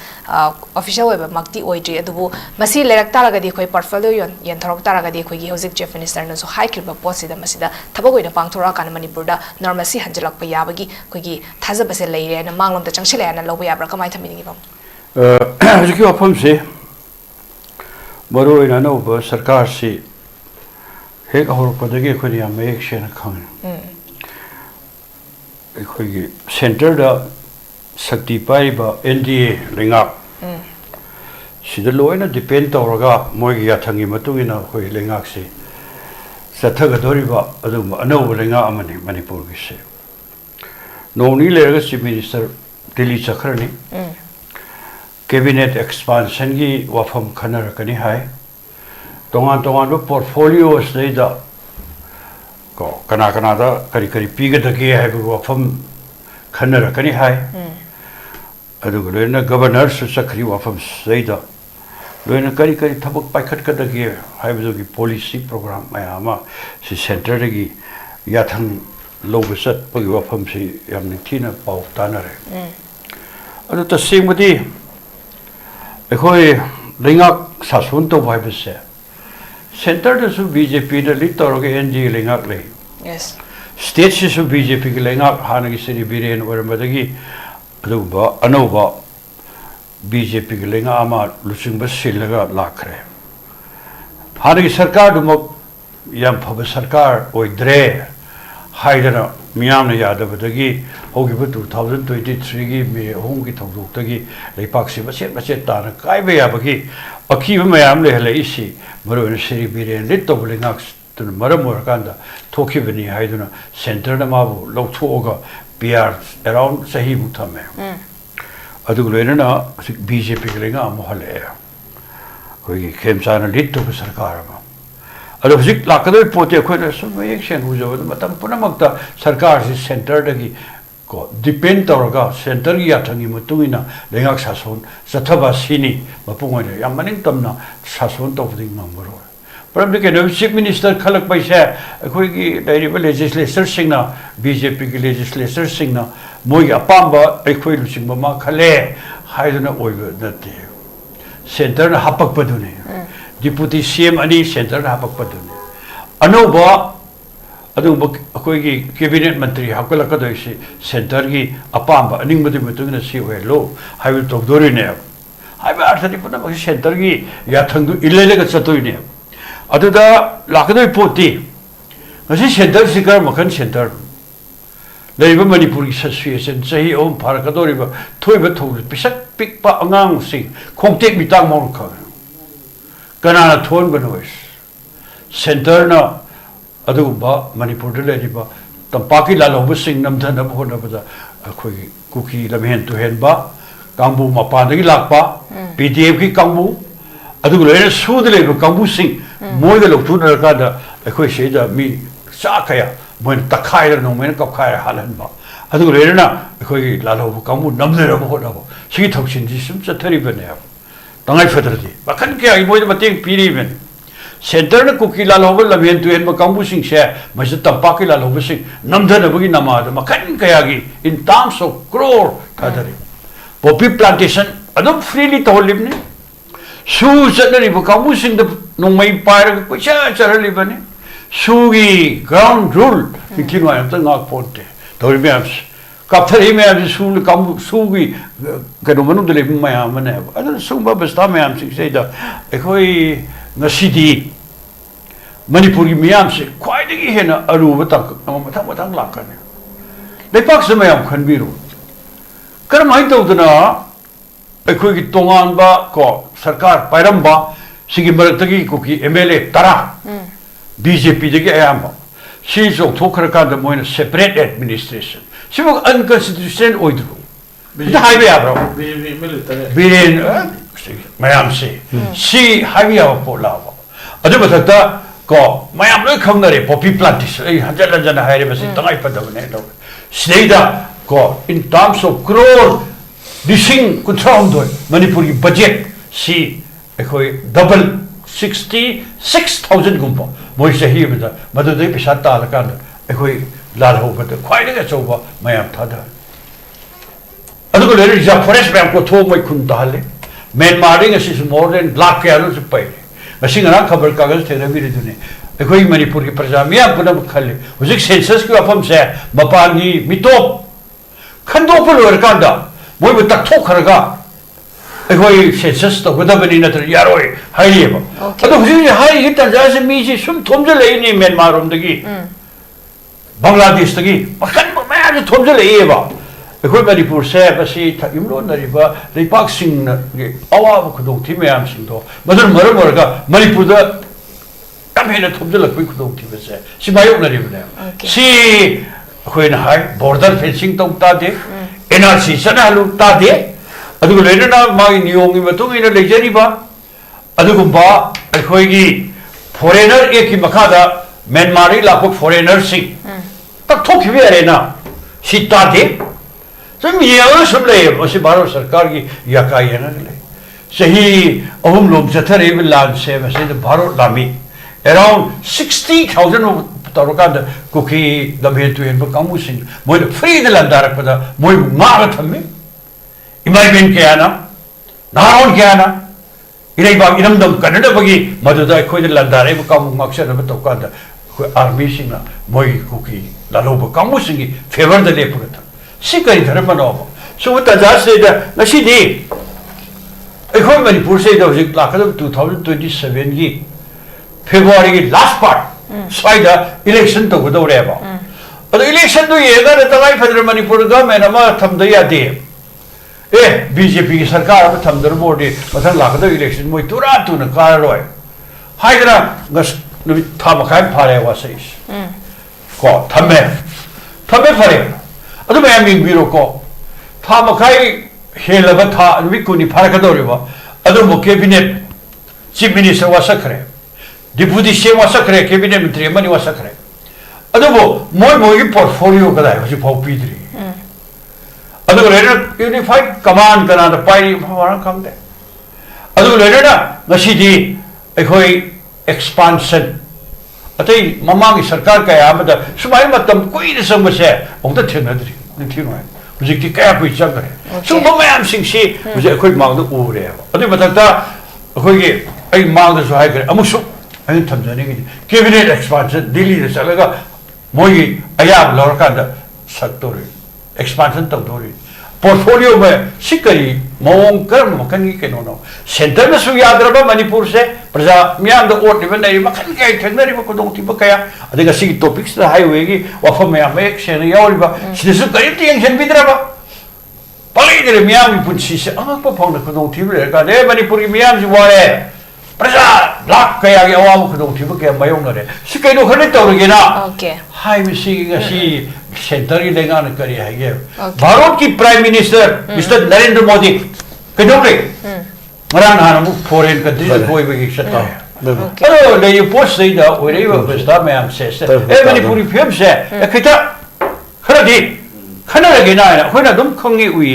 official web makti oidri adubu masi lerak taraga di koi portfolio yen thorok taraga di koi gi hauzik chief minister na so high kirba post da masida thabagoi na pangthora kana Manipur da normalcy hanjalak pa ya bagi koi gi thaja base leire na manglom da changchile na lobu ya bra kamai thamini gi bam hauzik wafam se Baru ina no ba sarkar si hek ahor padagi khoi ya mek shen khang khoi center da sakti pai ba NDA lengak sida loina depend tawraga moi ya thangi matungina khoi lengak si sathaga dori ba adu anau lenga amani Manipur gi se no ni lerga chief minister Delhi chakhrani cabinet expansion ki wafam khanar kani hai tongan do portfolios nei da ko kana da kari piga da ke hai wafam खन्नरकनी hi अदुग लोइना governor सु सखरी वाफम सैदा लोइना करी करी थबक पाइखट कदगी हाइबदुगी policy programme मयामा सि centre दगी याथंग लोबसत पगी वाफम सि यामनि थिना पाउ तानरे अदु तसिंगबदी एखोय लिंगाक सासुन तो भाइबसे centre दसु BJP the lead तोरगे NG लिंगाक ले यस स्टेट से बीजेपी के लेंगा हाने की श्री बीरेन और मदगी अदुबा अनोबा बीजेपी के लेंगा आमा लुसिंग बस सिलगा लाख रहे हाने की सरकार दुमक यम फब सरकार ओइद्रे हाइदना मियाम ने याद बदगी होगी 2023 की मे होम की थौदुक्तगी लेपाक से बसे ताना कायबे याबगी अखीब मयाम ले हले इसी मरो श्री बीरेन लिट तो लेंगा मरम ओरकांदा थोखिबनी हाइदुना सेंटर न माबु लौथोगा पीआर अराउंड सही मुथमे अदुग लोइना बीजेपी के लेगा मोहले कोई खेमचान लीड तो सरकार मा अदु हजिक लाकदो पोते खोने सम एक्शन हुजो मतम पुनमक्ता सरकार से सेंटर दगी को डिपेंड तौरगा सेंटर की याथंगी मतुइना लेगाक सासन सथबा सिनी मपुंगने यामनिंग तमना सासन तौबदि नंबरो परंतु के चीफ मिनिस्टर खलक पैसा अखोई की लेजिस्लेचर सिंगना बीजेपी की लेजिस्लेचर सिंगना मोई अपाम्बा अखोई लुसिंग मा खले हाइदना ओइब नते सेंटर ना हापक पदुने डिप्यूटी सीएम अनि सेंटर ना हापक पदुने अनोबा अदु अखोई की कैबिनेट मंत्री हाकलक दइसे सेंटर की अपाम्बा अनिंग मदि मतुना सी ओइलो हाइब तोगदोरिने हाइब अर्थदि पुना सेंटर की याथंगु इलेलेगा चतोइने अदुदा लाकदोइ पोती ngasi center sikar makan center leiba manipur ki association sahi om pharakadori ba thoiba thol pisak pikpa angang sing khongtek mitang mong kha kanana thon banois center na adu ba manipur de leiba tampaki laloba sing namdana bhona ba akhoi kuki lamhen to hen ba kangbu mapa dagi lakpa pdf ki kangbu adu leina su de leiba kangbu sing moi de lokthun ka da akhoi sheida mi sa kaya moi takhai no moi ka khai halan ba adu leina akhoi laloba kangbu namle ra ba da ba si thoksin ji sum chathari bane tangai fedradi bakan ke ai moi de mateng piri ben center na kuki laloba lamhen to hen ba kangbu sing she mai se tampaki laloba sing namdana bagi nama da makan kaya gi in terms of crore thadari poppy plantation adum freely to libne su chanari ba kangbu sing da no mai par ko cha charali bane su gi ground rule nikinwa ta ngak ponte dori me abs kapthari me abs su kangbu su gi kanu manu de le maya mane adu su ba basta me am sing sei da ekhoi ngasidi manipuri miyam se khwaidagi hena aruba ta mathang mathang lakane lepak se mayam khanbiru karamai tawdana ekhoi gi tongan ba ko sarkar pairam ba sigi maratagi kuki MLA tara BJP dagi ayamba si jok thokra ka da moina separate administration si mo unconstitutional oidru da highway abro biren mayam se si highway aba pola adu bathakta ko mayam loi khamnare poppy plantation ai hanjala jana haire basi tangai padabne do sneida ko in terms of crore dishing kuthram do manipuri budget si ekhoi double 66,000 gumpa moi sahi bada madudai pisa ta la kan ekhoi lal ho bada khwai de choba mayam thada adu ko le ja forest bank ko tho moi khun ta le Myanmar ring is more than lakh ya no pai machine na khabar kagal thera bi ridune ekhoi manipur ki praja miya punam khale hujik census ki afam se mapani mitop khando pul wer kanda moi bu tak thok kharaga ekhoi census to godabani na tar yaroi haiyeba adu hujik hai hita ja mi ji sum thomje lei ni Myanmar rom dagi Bangladesh dagi makan ma ja thomje lei ba ekhoi manipur se basi imlo na riba lepak sing na awa ku dong thi myam sing do madur mar mar ga manipur da tam hena thomje la koi ku dong thi bese si mayok na riba si ekhoi na hai border fencing tong ta de NRC sana lu ta de adu leina na mai niyong ni matung ina lejari ba adu gumba ekhoi gi foreigner ek ki makha da Myanmar ri lakok foreigner sing tak thok hi arena si ta de 좀 예언을 somlay 어시 바로 सरकार 야카이야는 सही अहम लोग जथर एवं लान से वैसे तो भारत लामी around 60,000 तौरकांड cookie दबे तो इनको कम उसिंग मोई फ्री द लंदारक पता मोई मार थम्मे इमाइबिन क्या ना नारोन क्या ना इन्हें बाग इनम दम कन्नड़ बगी मधुदा कोई द लंदारे वो कम मक्सद में तो कांड कोई आर्मी सिंह ना मोई कुकी लालो वो कम उसिंगी फेवर द ले पूरा था सिकरी धर्म बनाओ सो वो तजाज से द नशी दी अखोई मणिपुर से हजिक लाखदम 2027 की फेब्रुआरी की लास्ट पार्ट स्वाइड इलेक्शन तौगदौरेबा अदो इलेक्शन तो येगा तगाई फदर मणिपुर गवर्नमेंट अमा थमद यादे ए बीजेपी की सरकार अमा थमदर बोर्डे मथन लाखदम इलेक्शन मोई तुरा तुन काररोय हाइदरा गस नुबि थामखाय फारे वासैस को थमे फारे अदो मैं मिंबिरो को थामखाय हेलबा था विकुनी फारकदौरेबा अदुबो कैबिनेट चीफ मिनिस्टर वासखरे डिप्यूटी सीएम वासखरे कैबिनेट मंत्री मनी वासखरे अदुबो मोय मोय पोर्टफोलियो कदाय हजि फाउ पीद्री अदुबो लेना यूनिफाइड कमांड कना द पाइरी फवारा खंगदे अदुबो लेना ngasiदी अखोई एक्सपांशन अतै ममांगी सरकार कया अमदा सुमाय मतम कुइद समसे ओंदा थेनद्री निथिनोय हजिक्ति क्या कोई चल रहे सुबह मैम सिंह से मुझे कोई मांग दो रहे हैं अभी बताता कोई आई मांग दो सुहाय करे अमुसु आई थम जाने की कैबिनेट एक्सपांशन दिल्ली से चलेगा मोई अयाब लौरका द सक्तोरी एक्सपांशन तब दोरी पोर्टफोलियो में सिकरी मौंग कर्म मकनी के नो सेंटर में सुयाद्रबा मणिपुर से प्रजा मियाम द ओट निबन नहीं मकन के ठगनरी को दोंग तिब कया अदेगा सी टॉपिक्स द हाईवे की वफम में एक सेना यावरिबा सिदसु करी टेंशन बिद्रबा पले दे मियाम की पुंसी से अमक पफोंग को दोंग तिब रे का दे मणिपुर की मियाम जी वारे प्रजा लाख कया के अवाम को दोंग तिब के मयोंग रे सिकैनो खने तौरगेना ओके हाई मिसी गसी सेंटर की लेगा न करी है ये भारत की prime minister mister Narendra Modi कदोरे मरान हान मु फॉरेन कंट्री कोई भी शता अरे ले ये पोस्ट सही दा ओरे वो बस्ता में हम से ए मणिपुरी फिल्म से किता खरदी खना लगे ना होना दम खंगी हुई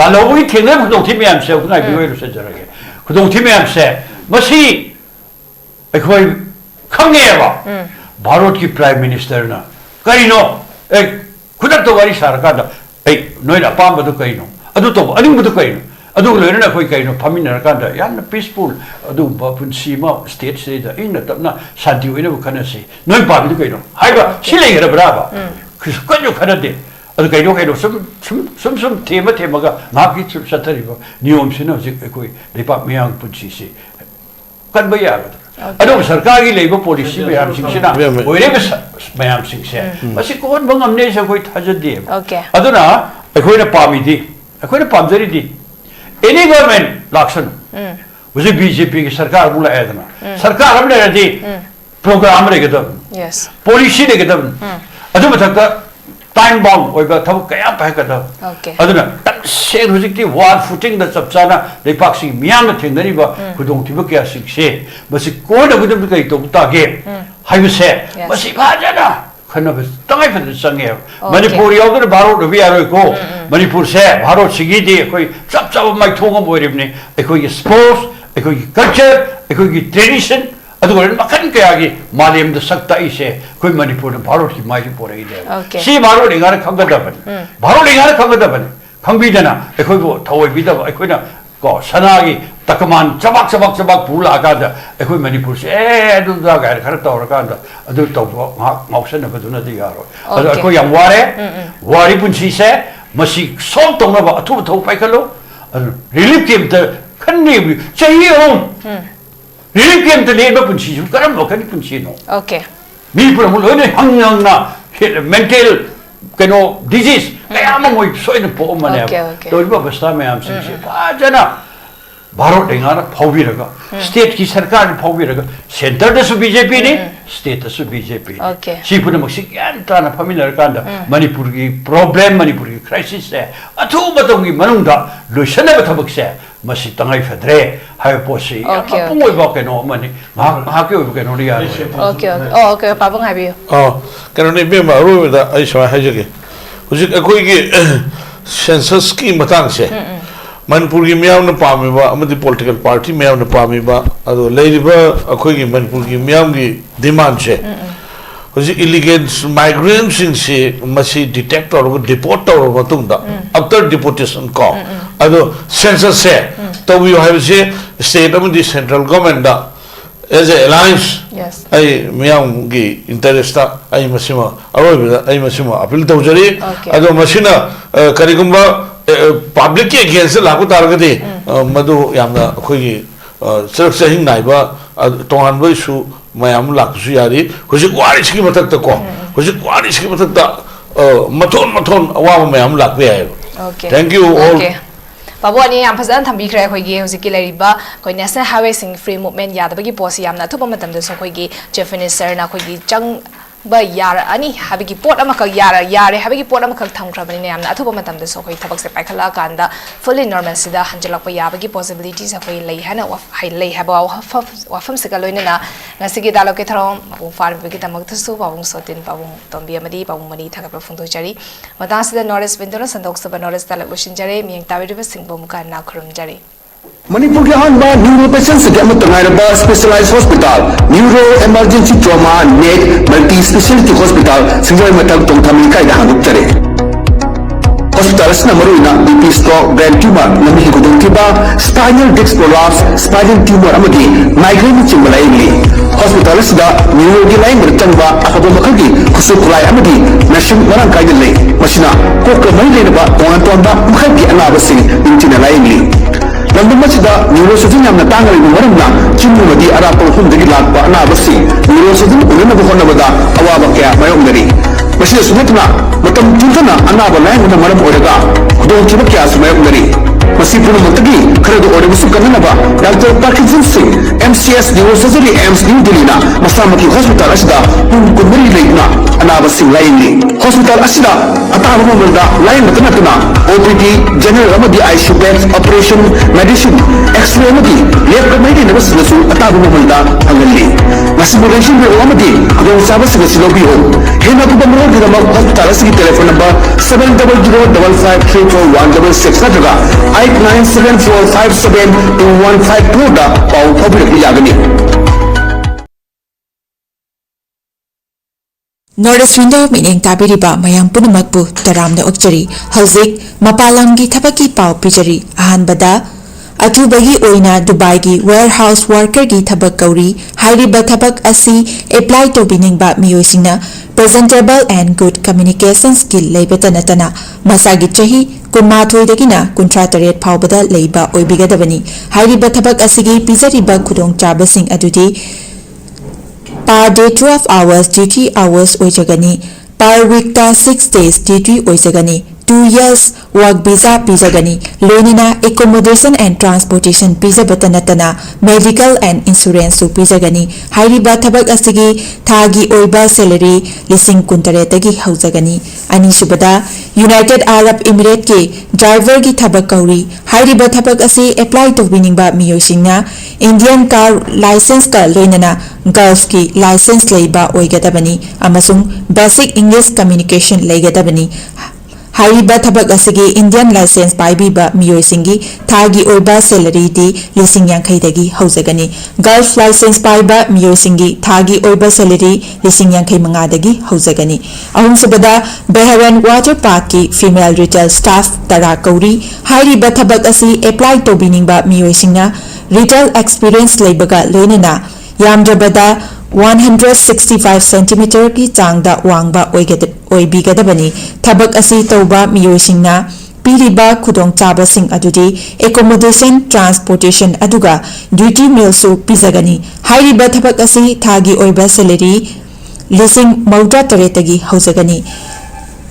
ला लोबी थेंगे खुदों थी में हम से उतना बिवे से जरगे खुदों थी में हम से मसी कोई खंगे बा भारत की प्राइम मिनिस्टर ना करिनो ए खुदक तो वारी सरकार ए नोइना पाम बदु कइनो अदु तो अनिंग बदु कइनो अदु लेना कोई कइनो फमिनर कांदा यान पीसफुल अदु बापुन सीमा स्टेट से दा इना तबना शांति होइना बखनसे नोइ पाबिदु कइनो हाइबा सिलेगरा ब्राबा कन्यो खनदे अदु कइनो सम थेमगा माकी सतरिबो नियम सिना जे कोई लेपा मियांग पुची से कनबा यागदा अदो सरकार की लेबो पॉलिसी मैम सिंगसिना ओइरे मैम सिंगसे मसी कोन बंगमने से कोई थाजदे ओके अदुना अखोइना पामिदी अखोइना पामजरीदी एनी गवर्नमेंट लाक्सन उसे बीजेपी की सरकार बुला एदना सरकार हमने रदी प्रोग्राम रेगदम यस पॉलिसी रेगदम अदु मथक टाइम बाउंड ओइबा थब कया पाहकदम ओके अदुना से हुजिकती वार फुटिंग द चपचाना लेपाक्सी मियाम थेंगरिबा खुदों तिब क्या सिंगसे बसी कोड गुदम कई तो तागे हाइबसे बसी भाजना खनब तंगाई फद संगे मणिपुर यावदर भारत रबि आरोय को मणिपुर से भारत सिगी कोई चपचाब माइ थोंग बोरिबने एकोई sports एकोई culture एकोई tradition अदुगोन Makhan कयागी मालेम the सकता इसे कोई मणिपुर भारत की माइ पोरई दे सी भारत लिंगार खंगदबन भारत लिंगार खंगदबन खंबीदना एखोइबो थवइबिदब एखोइना को सनागी तकमान चबक पुला आकादा एखोइ मणिपुर से ए अदुदा गार खर तौरकादा अदु तौबो माउसन बदुना दि यारो अदु एखोइ याम वारी पुंसी से मसी सोम तौनबा अथु थौ पाइखलो अदु रिलीफ टीम त खन्नी चाहिए हम रिलीफ टीम त लेबा पुंसी जु करम लोकनि पुंसी नो ओके मी पुरा मु लोने हंगना मेंटल कनो डिजीज कया मोइ सोइन पो मने तो इबा बस्ता में हम सिंसे बाजना भारत लेंगाना फाउबिरगा स्टेट की सरकार फाउबिरगा सेंटर दसु बीजेपी ने स्टेट दसु बीजेपी सिपुन मक्सी ज्ञान ताना फमिनर कांदा मणिपुर की प्रॉब्लम मणिपुर की क्राइसिस से अथु बतंगी मनुंदा लोइसनब थबक से मसी तंगाई फद्रे हाय पोसी पुंगोइ बा केनो मनि हाके ओइ केनो रिया ओके ओके पाबंग हाबियो केनो ने बे मारो दा आई सवा हाजगे हुजिक अखोई की सेंसस की मतंग से मनपुर की मियाम न पामिबा अमदी पॉलिटिकल पार्टी मियाम न पामिबा अदो लेरिबा अखोई की मनपुर की मियाम की डिमांड से होजी इलीगेंस माइग्रेंट सिंग से मसी डिटेक्ट और डिपोर्ट और मतुंगदा आफ्टर डिपोर्टेशन को अदो सेंसस से तो वी हैव से स्टेट अमदी सेंट्रल गवर्नमेंट दा as a alliance ai miyam gi interest ai masima aroibida ai masima appeal tawjari ado masina karigumba public ki against lagu targadi madu yamna khoi gi selection hing naiba tongan boi su mayam laksu yari hoji kwari ski matak ta ko hoji kwari ski matak ta mathon awa mayam lakbe ai thank you all Babu ani am phazan thambi khre khoi gi hosi ki lariba koi national highway sing free movement ya da gi posi yamna thupa matam de so khoi gi chief minister na khoi gi chang ba yar ani habigi pot ama khak yare habigi pot ama khak tham khrabani ne yamna thupa matam de so khoi thabak se paikhala kanda fully normalcy da hanjalak pa yabagi possibilities a khoi lei hana wa hai lei haba wa fam se ka loina na ngasi gi dalo ke throm bu far bi tamak thusu ba bung sotin ba bung tombi amadi ba bung mani thaka phung do jari mata sida norris bindora sandok saba norris dalak ushin jare mieng tawi riba singbo muka na khrum jari Manipur के हानबा neuro patients के अमतंगाइरबा specialised hospital neuro emergency trauma नेट multi speciality hospital सिंजोय मतक तोंथामी कायदा हानुक्तरे hospital असना मरुइना बीपी स्ट्रोक ब्रेन ट्यूमर नमी गुदुंतिबा spinal disc prolapse spinal tumour अमगी माइग्रेन चिंबलाइली हॉस्पिटल असदा न्यूरो की लाइन रतंबा अखबो मखगी खुसु खुलाई अमगी नशिम मरंग कायदले मसिना कोक मई लेनबा तोंगा तोंबा मखगी अनाबसिंग इंटिना लाइली लंदन मसिदा न्यूरोसर्जन यामना तांगरि मरमना चिन्नुमदी अरापो हुंदगी लाकपा अनाबसि न्यूरोसर्जन उननबो होनबदा अवाबा कया मायोंगदरी मसिदा सुनतना मतम जुंतना अनाबा लायंगना मरम ओरगा खुदोंचिबा कया सुमायोंगदरी मसी पुनमतगी खरदो ओरबसु कननबा doctor Parkinson Singh MCS neurosurgery AIIMS new दिल्लीना मसामकी हॉस्पिटल असदा कुमरी लेना अनाबा सिंह लायंगनी हॉस्पिटल असदा अताबा ममदा लायंगतना ओपीडी जनरल अमदी ICU bed operation medicine X-ray अमदी लेप कमैदि नबसनसु अताबा ममदा अंगली मसिमुलेशन बे अमदी खुदों चाबसग सिलोबियो हेना कुदमरो गिदमक हॉस्पिटल असगी टेलीफोन नंबर 7005341666 नत्रगा 8974572152 दा पाउ फबिरक यागनी Norris window meaning tabiriba mayam punamakbu taramna okchari hauzik mapalamgi thabaki pau pijari ahanbada atubagi oina Dubai gi warehouse worker gi thabak kauri hairiba thabak asi apply to biningba miyoisingna presentable and good communication skill leibatanatana masagi chahi kunmathoi dagina kuntrataret phawbada leiba oibigadabani hairiba thabak asigi pizariba khudong chabasing adudi per day 12 hours duty hours oijagani per week ta 6 days duty oijagani 2 years work visa pizagani loinina accommodation and transportation pizabatanatana medical and insurance su pizagani hairiba thabak asigi thagi oiba salary lising kuntaretagi haujagani ani subada United Arab Emirates ke driver gi thabak kauri hairiba thabak asi apply to biningba miyoisingna Indian car license ka loinana Gulf ki license leiba oigadabani amasung basic English communication leigadabani hairiba thabak asigi Indian license paibiba miyoisingi thagi oiba salary di lising yankhai dagi haujagani Gulf license paiba miyoisingi thagi oiba salary lising yankhai manga dagi haujagani ahum subada Beharan water park ki female retail staff tara kauri hairiba thabak asi apply to biningba miyoisingna retail experience leibaga loinana yamjabada 165 cm ki changda wangba oibigadabani thabak asi tauba miyoisingna piriba khudong chabasing adudi accommodation transportation aduga duty meal su pizagani hairiba thabak asi thagi oiba salary lising mauda taretagi haujagani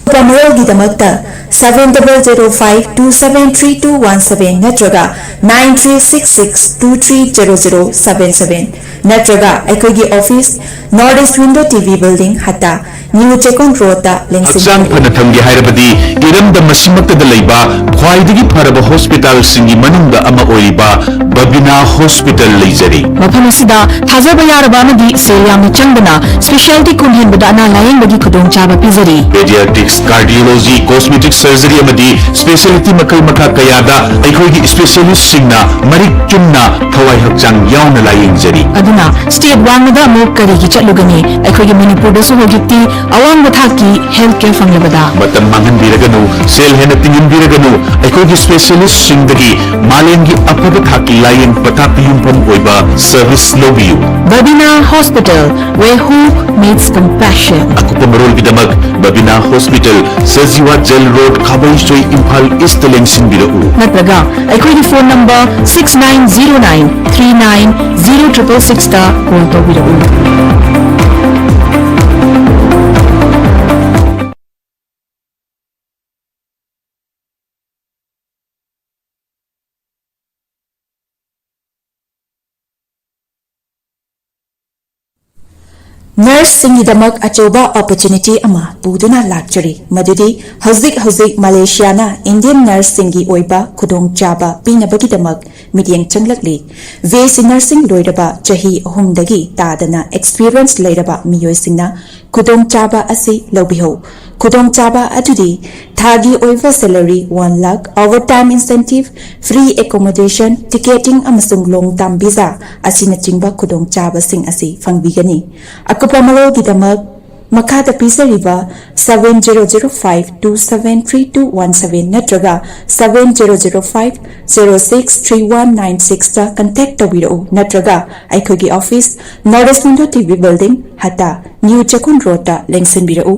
Panel gidamakta 7005273217 natraga 9366230077 नत्रगा अखोगी office North East Window TV building हता new Chekon road हक्चांग फन थंगे हायरबदी इरमद मसिमक्तद लैबा ख्वाइदगी फरब हॉस्पिटल सिंगी मनुंग अमा ओइबा बबिना हॉस्पिटल लेजरी मफम असिदा थाजब यारबा अमदी सेयाम चंगना स्पेशलिटी कुनहेनबदा अना लायंगबगी खुदोंग चाबा पिजरी पेडियाट्रिक्स कार्डियोलॉजी कॉस्मेटिक सर्जरी अमदी स्पेशलिटी मकल मखा कयादा अखोगी स्पेशलिस्ट सिंगना मरिक चुन्ना थवाई हक्चांग यावना लायंगजरी अदुना स्टेट वांगदा मो करिगी चलुगनी अखोगी मणिपुर दसु होगिति अवांग थाकी हेल्थ केयर फंगलबदा मतम मांगन बिरगनु सेल हेन तिंगन बिरगनु अखोगी स्पेशलिस्ट सिंगदगी मालेंगी अफब थाकी लायंग पता पियुंपम ओइबा सर्विस लोबियु बबिना hospital where hope meets compassion अकुपमरोल बिदमक बबिना hospital Sajiwa jail road Khabeisoi Imphal east लेंसिन बिरउ नत्रगा अखोगी फोन नंबर 6909 390666 ता कॉल तौबिरउ नर्स सिंगिदमक अचौबा अपॉर्चुनिटी अमा पुदुना लाक्चरी मदुदी हजिक मलेशियाना इंडियन नर्स सिंगी ओइबा खुदोंग चाबा पीनबगिदमक मिटिंग चंगलकली वेसी नर्सिंग लोइरबा चही अहुमदगी तादना एक्सपीरियंस लेरबा मियोइसिंगना खुदोंग चाबा असि लौबिहो खुदोंग चाबा अदुदी थागी ओइबा salary 1 lakh overtime incentive free accommodation ticketing अमसुंग लोंग टर्म वीजा असिना चिंबा खुदोंग चाबा सिंग असि फंगबिगनी अकुपमलो गिदमक मखादा पिसरिबा 7005273217 नत्रगा 7005063196 ता कांटेक्ट तौबिरउ नत्रगा आइखोगी office North East Window TV building हता न्यू चकुन रोड ता लेंगसिनबिरउ